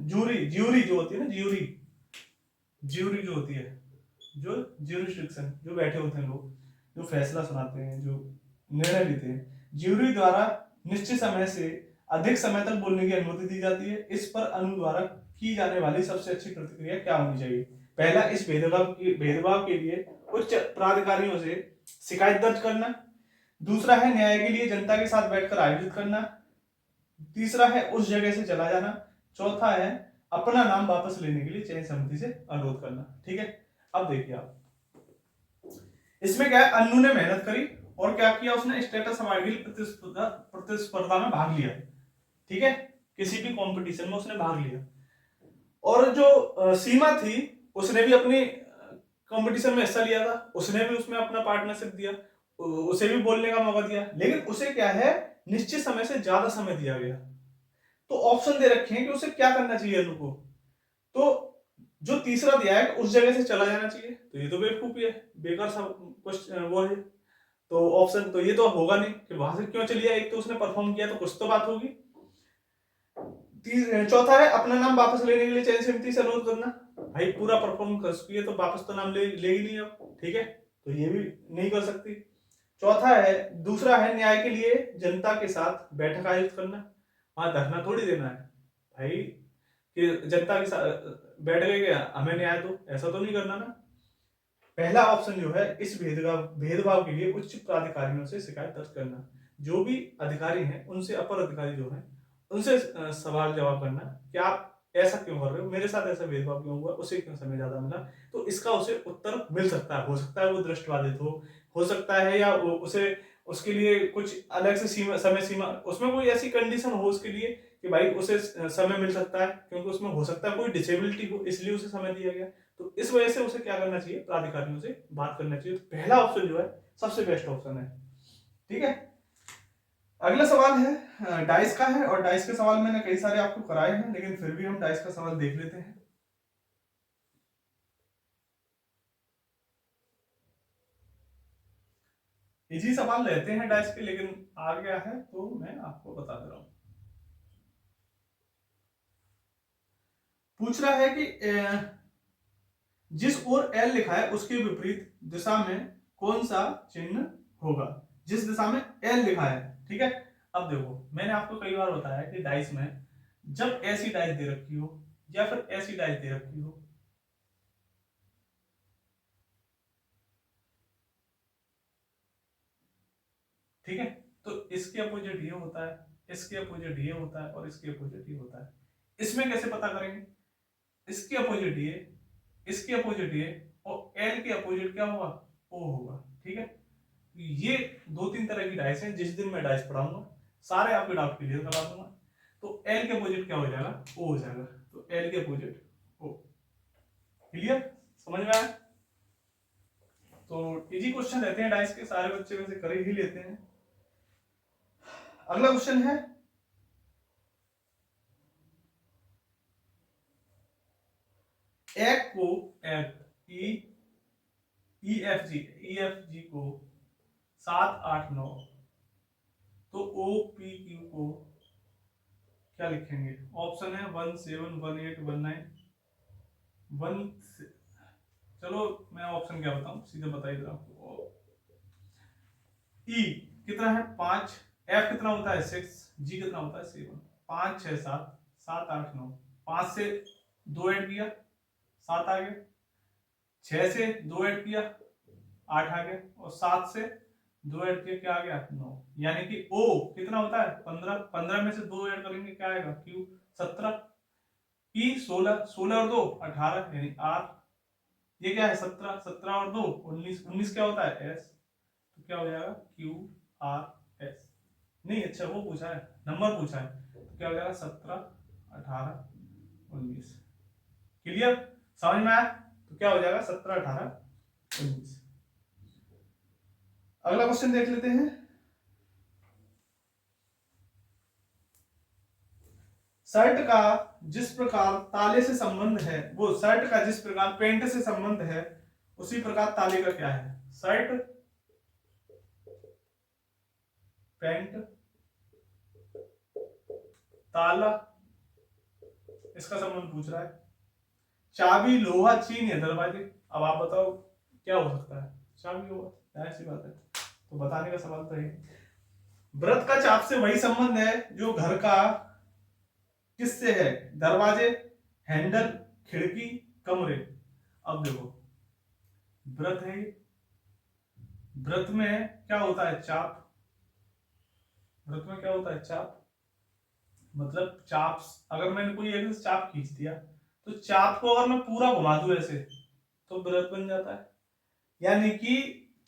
ज्यूरी जो होती है ना, ज्यूरी जो होती है, जो ज्यूरिस्डिक्शन, जो बैठे होते हैं लोग, जो फैसला सुनाते हैं, जो निर्णय लेते हैं, ज्यूरी द्वारा निश्चित समय से अधिक समय तक बोलने की अनुमति दी जाती है। इस पर अनु द्वारा की जाने वाली सबसे अच्छी प्रतिक्रिया क्या होनी चाहिए? पहला, इस भेदभाव के लिए उच्च प्राधिकारियों से शिकायत दर्ज करना। दूसरा है न्याय के लिए जनता के साथ बैठकर आयोजित करना। तीसरा है उस जगह से चला जाना। चौथा है अपना नाम वापस लेने के लिए चयन समिति से अनुरोध करना। ठीक है, अब देखिए आप, इसमें क्या है, अन्नू ने मेहनत करी और क्या किया, उसने स्टेटस अवार्ड के लिए प्रतिस्पर्धा में भाग लिया। ठीक है, किसी भी कंपटीशन में उसने भाग लिया, और जो सीमा थी उसने भी अपनी कंपटीशन में हिस्सा लिया था, उसने भी उसमें अपना पार्टनरशिप दिया, उसे भी बोलने का मौका दिया, लेकिन उसे क्या है, निश्चित समय से ज्यादा समय दिया गया। तो ऑप्शन दे रखे हैं कि उसे क्या करना चाहिए अनु को, तो जो तीसरा दिया है उस जगह से चला जाना चाहिए, तो ये तो बेवकूफी है, बेकार सा वो है, तो ऑप्शन तो ये तो होगा नहीं कि वहां से क्यों चलिए, एक तो उसने परफॉर्म किया तो कुछ तो बात होगी। चौथा है अपना नाम वापस लेने के लिए चयन समिति से अनुरोध करना। भाई पूरा परफॉर्म कर चुकी है तो वापस तो नाम लेगी नहीं अब, ठीक है, तो ये भी नहीं कर सकती। चौथा है, दूसरा है न्याय के लिए जनता के साथ बैठक आयोजित करना। वहां धरना थोड़ी देना है भाई कि जनता के साथ बैठ गए हमें न्याय दो, ऐसा तो नहीं करना ना। पहला ऑप्शन जो है, इस भेदभाव के लिए उच्च प्राधिकारियों से शिकायत दर्ज करना। जो भी अधिकारी हैं उनसे, अपर अधिकारी जो हैं उनसे सवाल जवाब करना कि आप ऐसा क्यों कर रहे हो, मेरे साथ ऐसा भेदभाव क्यों हुआ, उसे क्यों समय ज्यादा मिला, तो इसका उसे उत्तर मिल सकता है। हो सकता है वो दृष्टिबाधित हो सकता है, या उसे उसके लिए कुछ अलग से समय सीमा, उसमें कोई ऐसी कंडीशन हो उसके लिए कि भाई उसे समय मिल सकता है, क्योंकि उसमें हो सकता है कोई डिसेबिलिटी हो, इसलिए उसे समय दिया गया। तो इस वजह से उसे क्या करना चाहिए, प्राधिकारियों से बात करना चाहिए। तो पहला ऑप्शन जो है सबसे बेस्ट ऑप्शन है। ठीक है, अगला सवाल है डाइस का है, और डाइस के सवाल मैंने कई सारे आपको कराए हैं, लेकिन फिर भी हम डाइस का सवाल देख लेते हैं। इजी सवाल रहते हैं डाइस के, लेकिन आ गया है तो मैं आपको बता दे रहा हूं। पूछ रहा है कि जिस ओर एल लिखा है उसके विपरीत दिशा में कौन सा चिन्ह होगा? जिस दिशा में एल लिखा है, ठीक है। अब देखो, मैंने आपको कई बार बताया कि डाइस में जब ऐसी डाइस दे रखी हो या फिर ऐसी डाइस दे रखी हो, ठीक है, तो इसके अपोजिट ये होता है, इसके अपोजिट ये होता है, और इसके अपोजिट ये होता है। इसमें कैसे पता करेंगे? इसके अपोजिट ये, इसके अपोजिट ये, और एल के अपोजिट क्या होगा? ओ होगा। ठीक है, ये 2-3 तरह की डाइस हैं, जिस दिन मैं डाइस पढ़ाऊंगा सारे आपके डाउट क्लियर करा दूंगा। तो एल के अपोजिट क्या हो जाएगा, ओ हो जाएगा। तो एल के अपोजिट ओ। क्लियर, समझ में आया? तो इजी क्वेश्चन रहते हैं डाइस के, सारे बच्चे वैसे कर ही लेते हैं। अगला क्वेश्चन है एक को ई एफ जी को 7 8 9, तो ओ पी क्यू को क्या लिखेंगे? ऑप्शन है 1 7 1 8 1 9 1। चलो मैं ऑप्शन क्या बताऊं, सीधे बता ही दे रहा हूं। ई कितना है 5, एफ कितना होता है 6, जी कितना होता है 7। 5 6 7 7 8 9, 5 से 2 ऐड किया 7 आ गए, 6 से 2 ऐड किया 8 आ गए, और 7 से 2 ऐड किया क्या आ गया 9। यानी कि ओ कितना होता है 15, 15 में से 2 ऐड करेंगे क्या आएगा क्यू 17, पी 16, 16 और 2 18 यानी आर, ये क्या है 17, 17 और 2 19, 19 क्या होता है एस, तो क्या हो जाएगा क्यू आर एस। नहीं अच्छा वो पूछा है, नंबर पूछा है, तो क्या हो जाएगा 17 18 19। क्लियर, समझ में आया? तो क्या हो जाएगा 17 18 19। अगला क्वेश्चन देख लेते हैं। शर्ट का जिस प्रकार ताले से संबंध है, वो शर्ट का जिस प्रकार पेंट से संबंध है उसी प्रकार ताले का क्या है? शर्ट पेंट ताला, इसका संबंध पूछ रहा है। चाबी लोहा चीन या दरवाजे, अब आप बताओ क्या हो सकता है? चाबी लोहा, ऐसी बात है, तो बताने का सवाल तो है। व्रत का चाप से वही संबंध है जो घर का किससे है? दरवाजे, हैंडल, खिड़की, कमरे। अब देखो व्रत है, व्रत में क्या होता है चाप, व्रत में क्या होता है चाप, मतलब चाप अगर मैंने कोई एक चाप खींच दिया तो चाप को अगर मैं पूरा घुमा दूं ऐसे तो व्रत बन जाता है। यानी कि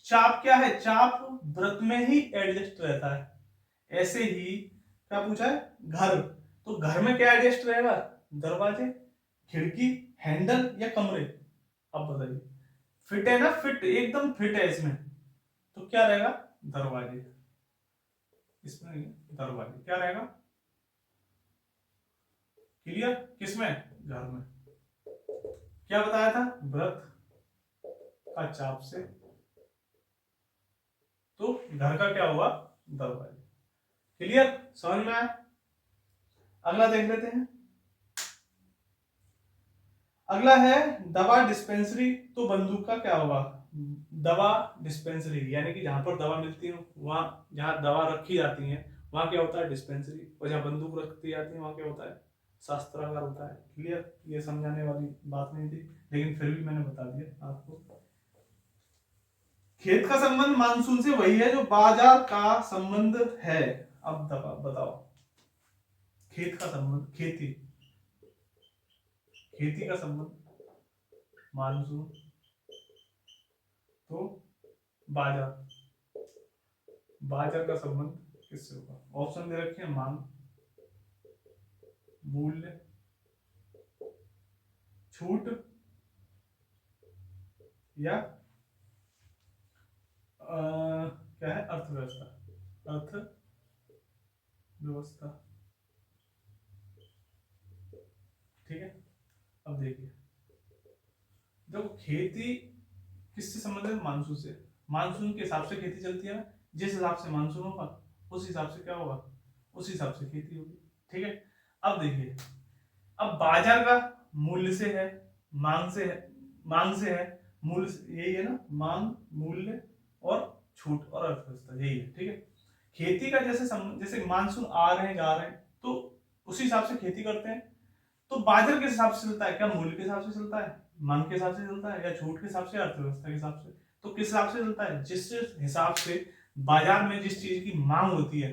चाप क्या है, चाप व्रत में ही एडजस्ट रहता है। ऐसे ही क्या पूछा है घर, तो घर में क्या एडजस्ट रहेगा? दरवाजे, खिड़की, हैंडल या कमरे। अब बताइए, फिट है ना, फिट एकदम फिट है इसमें, तो क्या रहेगा? दरवाजे। इसमें दरवाजे क्या रहेगा? क्लियर, किसमें? घर में। क्या बताया था? व्रत का चाप से, तो घर का क्या हुआ? दरवाजे। क्लियर, समझ में आया? अगला देख लेते हैं। अगला है दवा डिस्पेंसरी, तो बंदूक का क्या होगा? दवा डिस्पेंसरी यानी कि जहां पर दवा मिलती है, वहां जहां दवा रखी जाती है वहां क्या होता है? डिस्पेंसरी। और जहां बंदूक रखी जाती है वहां क्या होता है? शस्त्रागार होता है। क्लियर, ये समझाने वाली बात नहीं थी लेकिन फिर भी मैंने बता दिया आपको। खेत का संबंध मानसून से वही है जो बाजार का संबंध है। अब बताओ, खेत का संबंध, खेती, खेती का संबंध मानसून, तो बाजार, बाजार का संबंध किससे होगा? ऑप्शन दे रखे हैं मांग, मूल्य, छूट या क्या है अर्थव्यवस्था, अर्थव्यवस्था। ठीक है, अब देखिए देखो खेती किससे संबंधित है? मानसून से। मानसून के हिसाब से खेती चलती है ना, जिस हिसाब से मानसून होगा उस हिसाब से क्या होगा? उस हिसाब से खेती होगी। ठीक है, अब देखिए, अब बाजार का मूल्य से है, मांग से है, मांग से है, मूल्य यही है ना, मांग, मूल्य और छूट और अर्थव्यवस्था यही है। ठीक है, खेती का जैसे मानसून आ रहे हैं जा रहे हैं तो उसी हिसाब से खेती करते हैं। तो बाजार किस हिसाब से चलता है? क्या मूल्य के हिसाब से चलता है, मांग के हिसाब से चलता है, या छूट के हिसाब से, अर्थव्यवस्था के हिसाब से? तो किस हिसाब से चलता है? जिस हिसाब से बाजार में जिस चीज की मांग होती है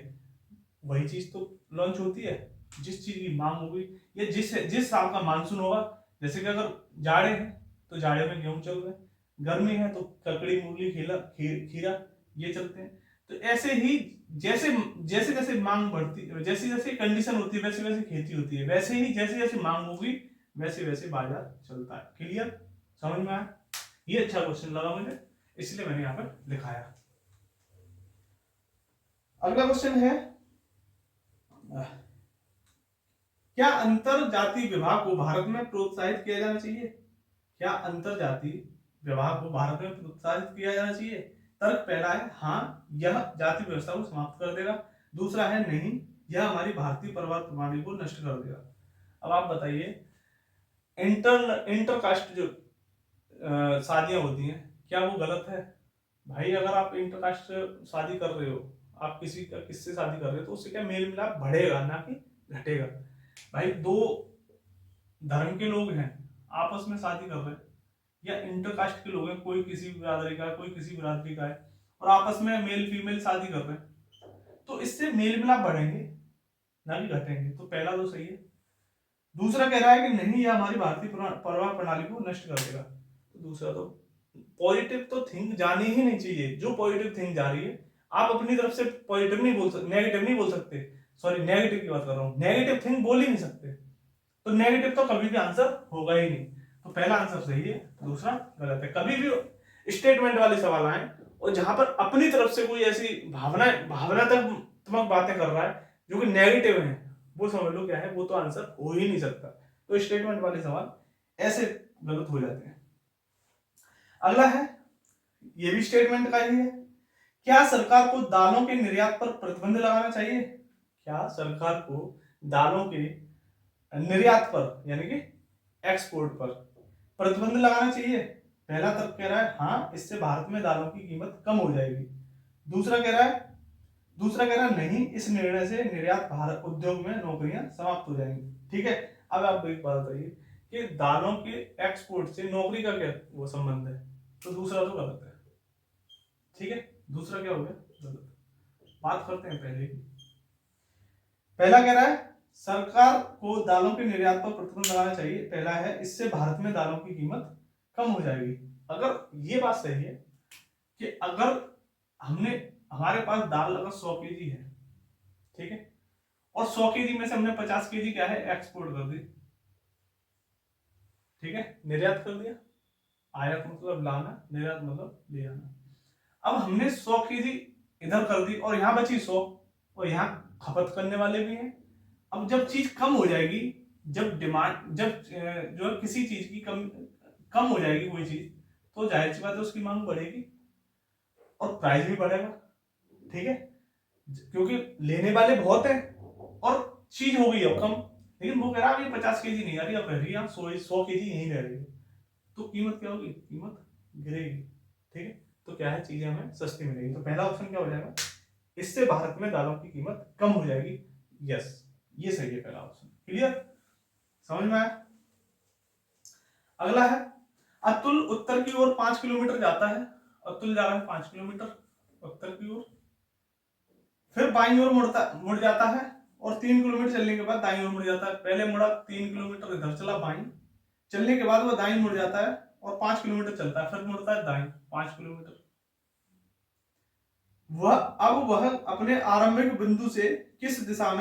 वही चीज तो लॉन्च होती है। जिस चीज की मांग होगी या जिस साल का मानसून होगा, जैसे कि अगर जाड़े हैं तो जाड़े में गेहूं चल रहे हैं, गर्मी है तो ककड़ी, मूली, खीरा, ये चलते हैं। तो ऐसे ही जैसे जैसे जैसे मांग बढ़ती, जैसी जैसी कंडीशन होती है वैसे वैसे खेती होती है, वैसे ही जैसे जैसे मांग होगी वैसे वैसे बाजार चलता है। क्लियर, समझ में आया? ये अच्छा क्वेश्चन लगा मुझे, इसलिए मैंने यहाँ पर दिखाया। अगला क्वेश्चन है, क्या अंतर जाति विवाह को भारत में प्रोत्साहित किया जाना चाहिए? क्या अंतर जाति विवाह को भारत में प्रोत्साहित किया जाना चाहिए? तर्क पहला है हाँ, यह जाति व्यवस्था को समाप्त कर देगा। दूसरा है नहीं, यह हमारी भारतीय परिवार प्रणाली को नष्ट कर देगा। अब आप बताइए, इंटरकास्ट जो शादियां होती हैं, क्या वो गलत है? भाई अगर आप इंटरकास्ट शादी कर रहे हो, आप किसी का किससे शादी कर रहे हो, तो उससे क्या मेल मिलाप बढ़ेगा ना कि घटेगा। भाई दो धर्म के लोग हैं, आपस में शादी कर रहे हैं, या इंटरकास्ट के लोग हैं, कोई किसी बिरादरी का कोई किसी बिरादरी का है, और आपस में मेल फीमेल शादी कर रहे हैं, तो इससे मेल मिलाप बढ़ेंगे ना कि घटेंगे। तो पहला तो सही है। दूसरा कह रहा है कि नहीं, यह हमारी भारतीय परिवार प्रणाली को नष्ट कर देगा। तो दूसरा तो पॉजिटिव तो थिंक जानी ही नहीं चाहिए। जो पॉजिटिव थिंक जा रही है, आप अपनी तरफ से पॉजिटिव नहीं बोल सकते, नेगेटिव नहीं बोल सकते। सॉरी, नेगेटिव की बात कर रहा हूं, नेगेटिव थिंक बोल ही नहीं सकते। तो नेगेटिव तो कभी भी आंसर होगा ही नहीं। तो पहला आंसर सही है, दूसरा गलत है। कभी भी स्टेटमेंट वाले सवाल आए और जहां पर अपनी तरफ से कोई ऐसी भावनात्मक बातें कर रहा है जो कि नेगेटिव है, वो समझ लो क्या है, वो तो आंसर हो ही नहीं सकता। तो स्टेटमेंट वाले सवाल ऐसे गलत हो जाते हैं। अगला है, ये भी स्टेटमेंट का ही है, क्या सरकार को दालों के निर्यात पर प्रतिबंध लगाना चाहिए? क्या सरकार को दालों के निर्यात पर यानी कि एक्सपोर्ट पर प्रतिबंध लगाना चाहिए? पहला तर्क कह रहा है हाँ, इससे भारत में दालों की कीमत कम हो जाएगी। दूसरा कह रहा है नहीं, इस निर्णय से निर्यात भारत उद्योग में नौकरियां समाप्त हो जाएंगी। ठीक है, अब आप एक बात बताइए कि दालों के एक्सपोर्ट से नौकरी का क्या वो संबंध है? तो दूसरा तो गलत है। ठीक है, दूसरा क्या हो गया? गलत। बात करते हैं पहले की। पहला कह रहा है सरकार को दालों के निर्यात पर प्रतिबंध लगाना चाहिए। पहला है इससे भारत में दालों की कीमत कम हो जाएगी। अगर ये बात सही है कि अगर हमारे पास दाल अगर 100 केजी है, ठीक है, और 100 केजी में से हमने 50 केजी क्या है एक्सपोर्ट कर दी, ठीक है, निर्यात कर दिया। आयात मतलब लाना, निर्यात मतलब ले आना। अब हमने 100 केजी इधर कर दी और यहां बची 100, और यहां खपत करने वाले भी हैं। अब जब चीज कम हो जाएगी, जब डिमांड जो किसी चीज की कम हो जाएगी कोई चीज, तो जाहिर सी बात है उसकी मांग बढ़ेगी और प्राइस भी बढ़ेगा। ठीक है, क्योंकि लेने वाले बहुत हैं और चीज हो गई अब कम, लेकिन वो कह रहा है 50 केजी नहीं आ रही, अब रह रही है 100 केजी यहीं रह रही है, तो कीमत क्या होगी? कीमत गिरेगी। ठीक है, तो क्या है, चीजें हमें सस्ती मिलेगी। तो पहला ऑप्शन क्या हो जाएगा? इससे भारत में दालों की कीमत कम हो जाएगी। यस, ये सही है पहला ऑप्शन। क्लियर, समझ में आया? अगला है, अतुल उत्तर की ओर 5 किलोमीटर जाता है। अतुल जा रहा है 5 किलोमीटर उत्तर की ओर, फिर बाईं ओर मुड़ जाता है और 3 किलोमीटर चलने के बाद दाईं ओर मुड़ जाता है। पहले मुड़ा 3 किलोमीटर इधर चला बाईं, चलने के बाद वो दाईं मुड़ जाता है और 5 किलोमीटर चलता है, फिर मुड़ता है दाईं 5 किलोमीटर। वह अपने आरंभिक बिंदु से किस दिशा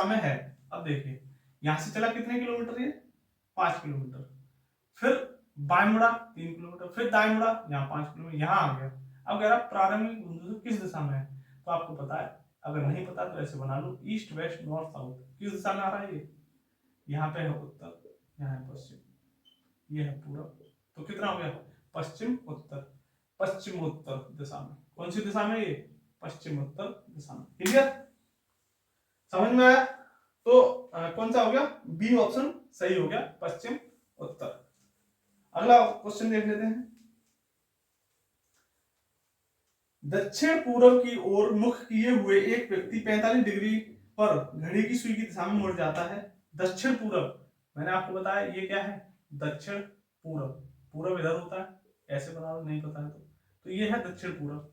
में है? अब देखिए, यहां से चला कितने किलोमीटर, ये 5 किलोमीटर, फिर बाएं मुड़ा 3 किलोमीटर, फिर दाएं मुड़ा यहाँ 5 किलोमीटर, यहाँ आ गया। अब कह रहा प्रारंभिक बिंदु से किस दिशा में है? तो आपको पता है, अगर नहीं पता तो ऐसे बना लो, ईस्ट वेस्ट नॉर्थ साउथ, किस दिशा में आ रहा है ये? यहाँ पे है उत्तर, यहाँ है पश्चिम, ये है पूरब, तो कितना हो गया? पश्चिम उत्तर, पश्चिम उत्तर दिशा में। कौन सी दिशा में? ये पश्चिम उत्तर दिशा में। क्लियर, समझ में आया? तो कौन सा हो गया? बी ऑप्शन सही हो गया, पश्चिम उत्तर। अगला क्वेश्चन देख लेते हैं। दक्षिण पूर्व की ओर मुख किए हुए एक व्यक्ति 45 डिग्री पर घड़ी की सुई की दिशा में मुड़ जाता है। दक्षिण पूर्व, मैंने आपको बताया ये क्या है? दक्षिण पूर्व। पूर्व इधर होता है, ऐसे बता दो, नहीं पता है तो ये है दक्षिण पूर्व।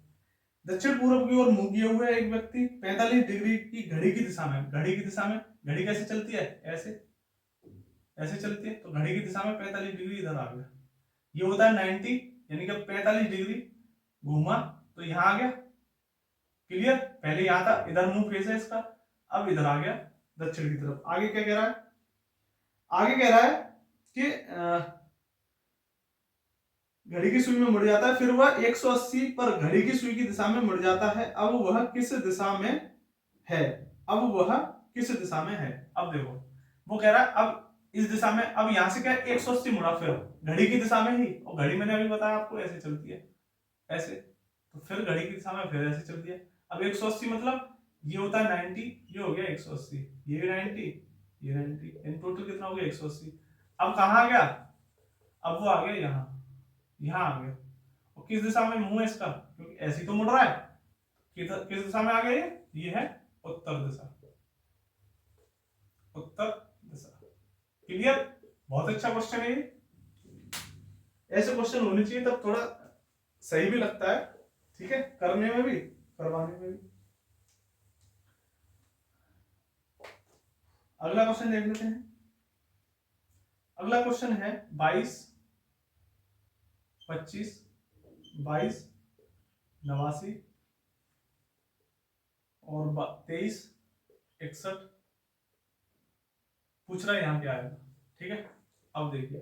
दक्षिण पूर्व की ओर मुंह किए हुए एक व्यक्ति 45 डिग्री की घड़ी की दिशा में, घड़ी की दिशा में, घड़ी कैसे चलती है? ऐसे चलती है, तो घड़ी की दिशा में 45 डिग्री इधर आ गया, ये होता है 90, यानी कि 45 डिग्री घूमा तो यहाँ आ गया। क्लियर, पहले यहाँ था, इधर मुंह फेस है इसका, अब इधर आ गया दक्षिण की तरफ। आगे क्या कह रहा है, आगे कह रहा है कि घड़ी की सुई में मुड़ जाता है, फिर वह 180 पर घड़ी की सुई की दिशा में मुड़ जाता है। अब वह किस दिशा में है, अब वह किस दिशा में है। अब देखो वो कह रहा है अब इस दिशा में, अब यहां से क्या 180 मुड़ा, फिर घड़ी की दिशा में ही, और घड़ी मैंने अभी बताया आपको ऐसे चलती है ऐसे, तो फिर घड़ी की दिशा में फिर ऐसे चलती है। अब 180 मतलब ये होता है 90, ये हो गया 180, ये 90, ये 90, इन टोटल कितना हो गया 180। अब कहाँ आ गया, अब वो आ गया यहाँ आ गया। और किस दिशा में मुंह है इसका, क्योंकि ऐसे तो मुड़ रहा है, किस दिशा में आ गया ये है उत्तर दिशा, उत्तर दिशा। क्लियर, बहुत अच्छा क्वेश्चन है ये, ऐसे क्वेश्चन होने चाहिए तब थोड़ा सही भी लगता है, ठीक है, करने में भी करवाने में भी। अगला क्वेश्चन देख लेते हैं। अगला क्वेश्चन है 22, 25, 22, 89 और 23, 61 पूछ रहा है, यहाँ क्या आएगा। ठीक है, अब देखिए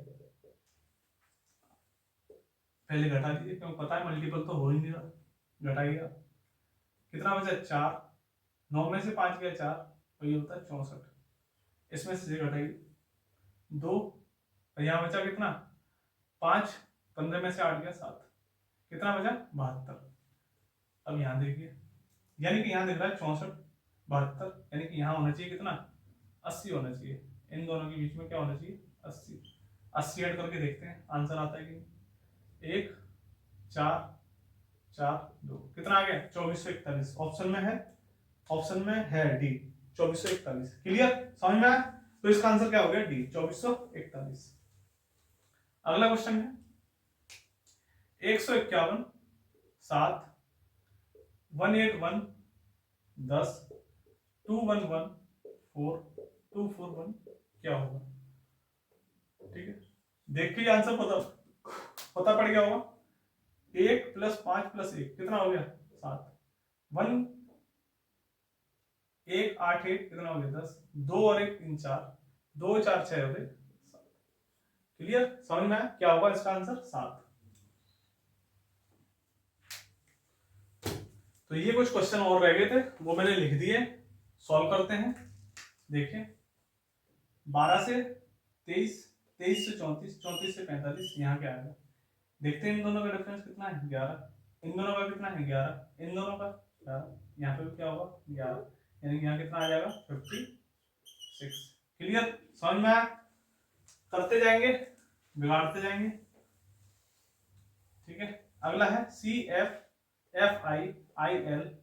पहले घटा दीजिए, क्योंकि पता है मल्टीपल तो हो ही नहीं रहा। घटाइएगा, कितना बचा 4, 9 में से 5 गया 4, तो ये होता है 64। इसमें से घटाइए 2, और यहाँ बचा कितना 5, 15 में से 8 गया 7, कितना बचा 72। अब यहाँ देखिए, यानी कि यहाँ दिख रहा है 64, 72, यानी कि यहाँ होना चाहिए कितना 80 होना चाहिए। इन दोनों के बीच में क्या होना चाहिए 80। 80 ऐड करके देखते हैं आंसर आता है कि नहीं। 1, 4, 4, 2, कितना आ गया 2441। ऑप्शन में है, ऑप्शन में है डी 2441। क्लियर, समझ में आया, तो इसका आंसर क्या हो गया डी 2441। अगला क्वेश्चन है 151, 7, 181, 10, 211, 4, 241 क्या होगा। ठीक है, देख के आंसर पता पड़ गया होगा। 1 + 5 + 1 कितना हो गया 7, 1 1 8 1 कितना हो गया 10, 2 और 1 3 4, 2 4 6 हो गए 7। क्लियर, समझ में आया क्या होगा इसका आंसर 7। तो ये कुछ क्वेश्चन और रह गए थे, वो मैंने लिख दिए, सॉल्व करते हैं। देखिए 12 से 23, 23 से 34, 34 से 45, यहाँ क्या आएगा देखते हैं। इन दोनों का डिफरेंस कितना है 11, इन दोनों का कितना है 11, इन दोनों का 11, यहाँ पे क्या होगा 11, यानी कि यहाँ कितना आ जाएगा 56। क्लियर, समझ में आया, करते जाएंगे बिगाड़ते जाएंगे। ठीक है, अगला है CFFIIL,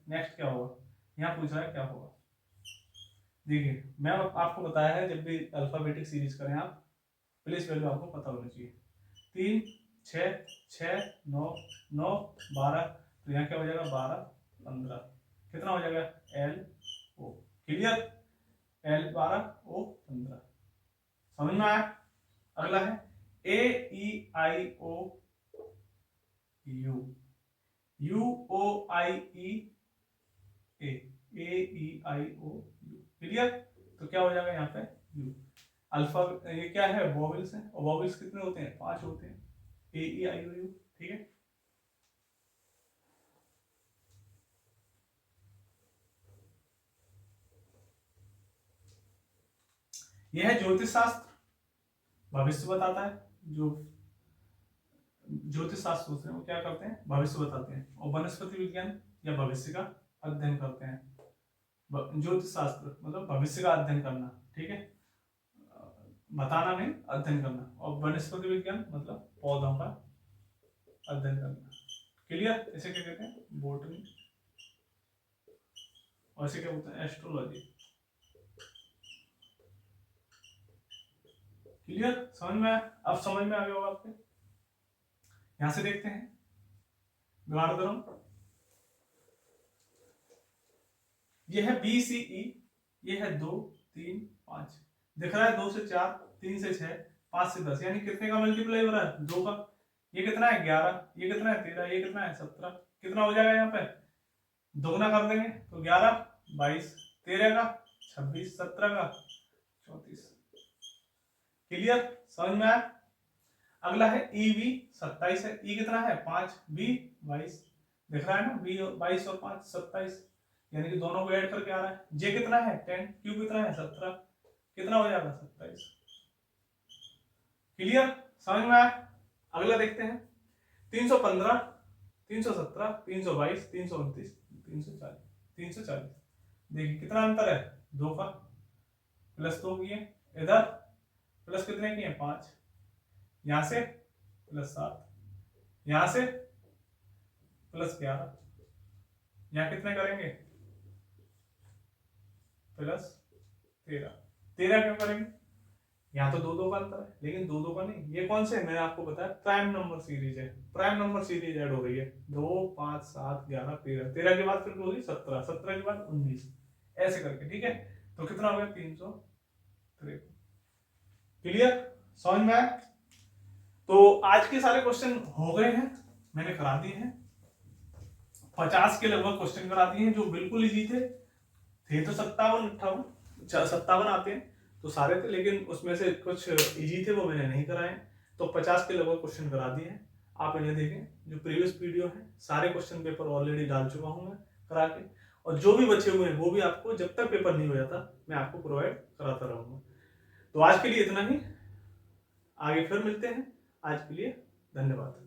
नेक्स्ट क्या होगा, यहाँ पूछ रहा है क्या होगा। देखिए मैं आपको बताया है जब भी अल्फाबेटिक सीरीज करें आप, प्लेस वैल्यू आपको पता होनी चाहिए। 3, 6, 6, 9, 9, 12, तो यहाँ क्या हो जाएगा 12, 15, कितना हो जाएगा LO। क्लियर, L 12 O 15, समझ में आया। अगला है AEIO U, UOIE A, AEIO U। Clear, तो क्या हो जाएगा यहाँ पे U। अल्फा ये क्या है वोवेल्स है, और वोवेल्स कितने होते हैं 5 होते हैं, AEIOU। ठीक है, यह है ज्योतिष शास्त्र, भविष्य बताता है। जो ज्योतिष शास्त्र होते हैं वो क्या करते हैं भविष्य बताते हैं, और वनस्पति विज्ञान या भविष्य का अध्ययन करते हैं। ज्योतिष शास्त्र मतलब भविष्य का अध्ययन करना, ठीक है, बताना नहीं अध्ययन करना। और वनस्पति विज्ञान मतलब पौधों का अध्ययन करना। क्लियर, इसे क्या कहते हैं बोटनी, और इसे क्या बोलते हैं एस्ट्रोलॉजी। क्लियर, समझ में अब समझ में आ गया होगा आपके। यहां से देखते हैं बिगाड़ दे रहा हूं, ये है BCE, ये है 2, 3, 5, दिख रहा है 2 से 4, 3 से 6, 5 से 10, यानी कितने का मल्टीप्लाई हो रहा है 2 का। ये कितना है 11, ये कितना है 13, ये कितना है 17, कितना हो जाएगा यहाँ पे दोगुना कर देंगे तो 11 22, 13 का 26, 17 का 34। क्लियर, समझ में आया। अगला है ई बी 27 है, ई कितना है 5, बी 22, दिख रहा है ना, बी 22 और 5 27, यानी कि दोनों को ऐड करके आ रहा है। जे कितना है 10, क्यू कितना है 17, कितना हो जाएगा 27। क्लियर, समझ में आया। अगला देखते हैं 315, 317, 322, 329, 340, 340। देखिए कितना अंतर है 2 का, प्लस 2 किए, इधर प्लस कितने किए 5, यहां से प्लस 7, यहां से प्लस 11, यहां कितने करेंगे प्लस 13, 13 क्यों करेंगे, यहाँ तो 2 का अंतर है, लेकिन 2 का नहीं, ये कौन से मैंने आपको बताया प्राइम नंबर सीरीज है, प्राइम नंबर सीरीज ऐड हो रही है। 2 5 7 11 13, 13 के बाद फिर होगी 17, 17 के बाद 19, ऐसे करके, ठीक है। तो कितना हो गया 353। क्लियर, समझ में आया। तो आज के सारे क्वेश्चन हो गए हैं, मैंने करा दिए हैं, 50 के लगभग क्वेश्चन करा दिए हैं जो बिल्कुल इजी थे तो 57 58 57 आते हैं तो सारे थे, लेकिन उसमें से कुछ इजी थे वो मैंने नहीं कराए। तो 50 के लगभग क्वेश्चन करा दिए हैं, आप इन्हें देखें। जो प्रीवियस वीडियो है सारे क्वेश्चन पेपर ऑलरेडी डाल चुका हूं मैं करा के, और जो भी बचे हुए हैं वो भी आपको जब तक पेपर नहीं हो जाता मैं आपको प्रोवाइड कराता रहूंगा। तो आज के लिए इतना ही, आगे फिर मिलते हैं। आज के लिए धन्यवाद।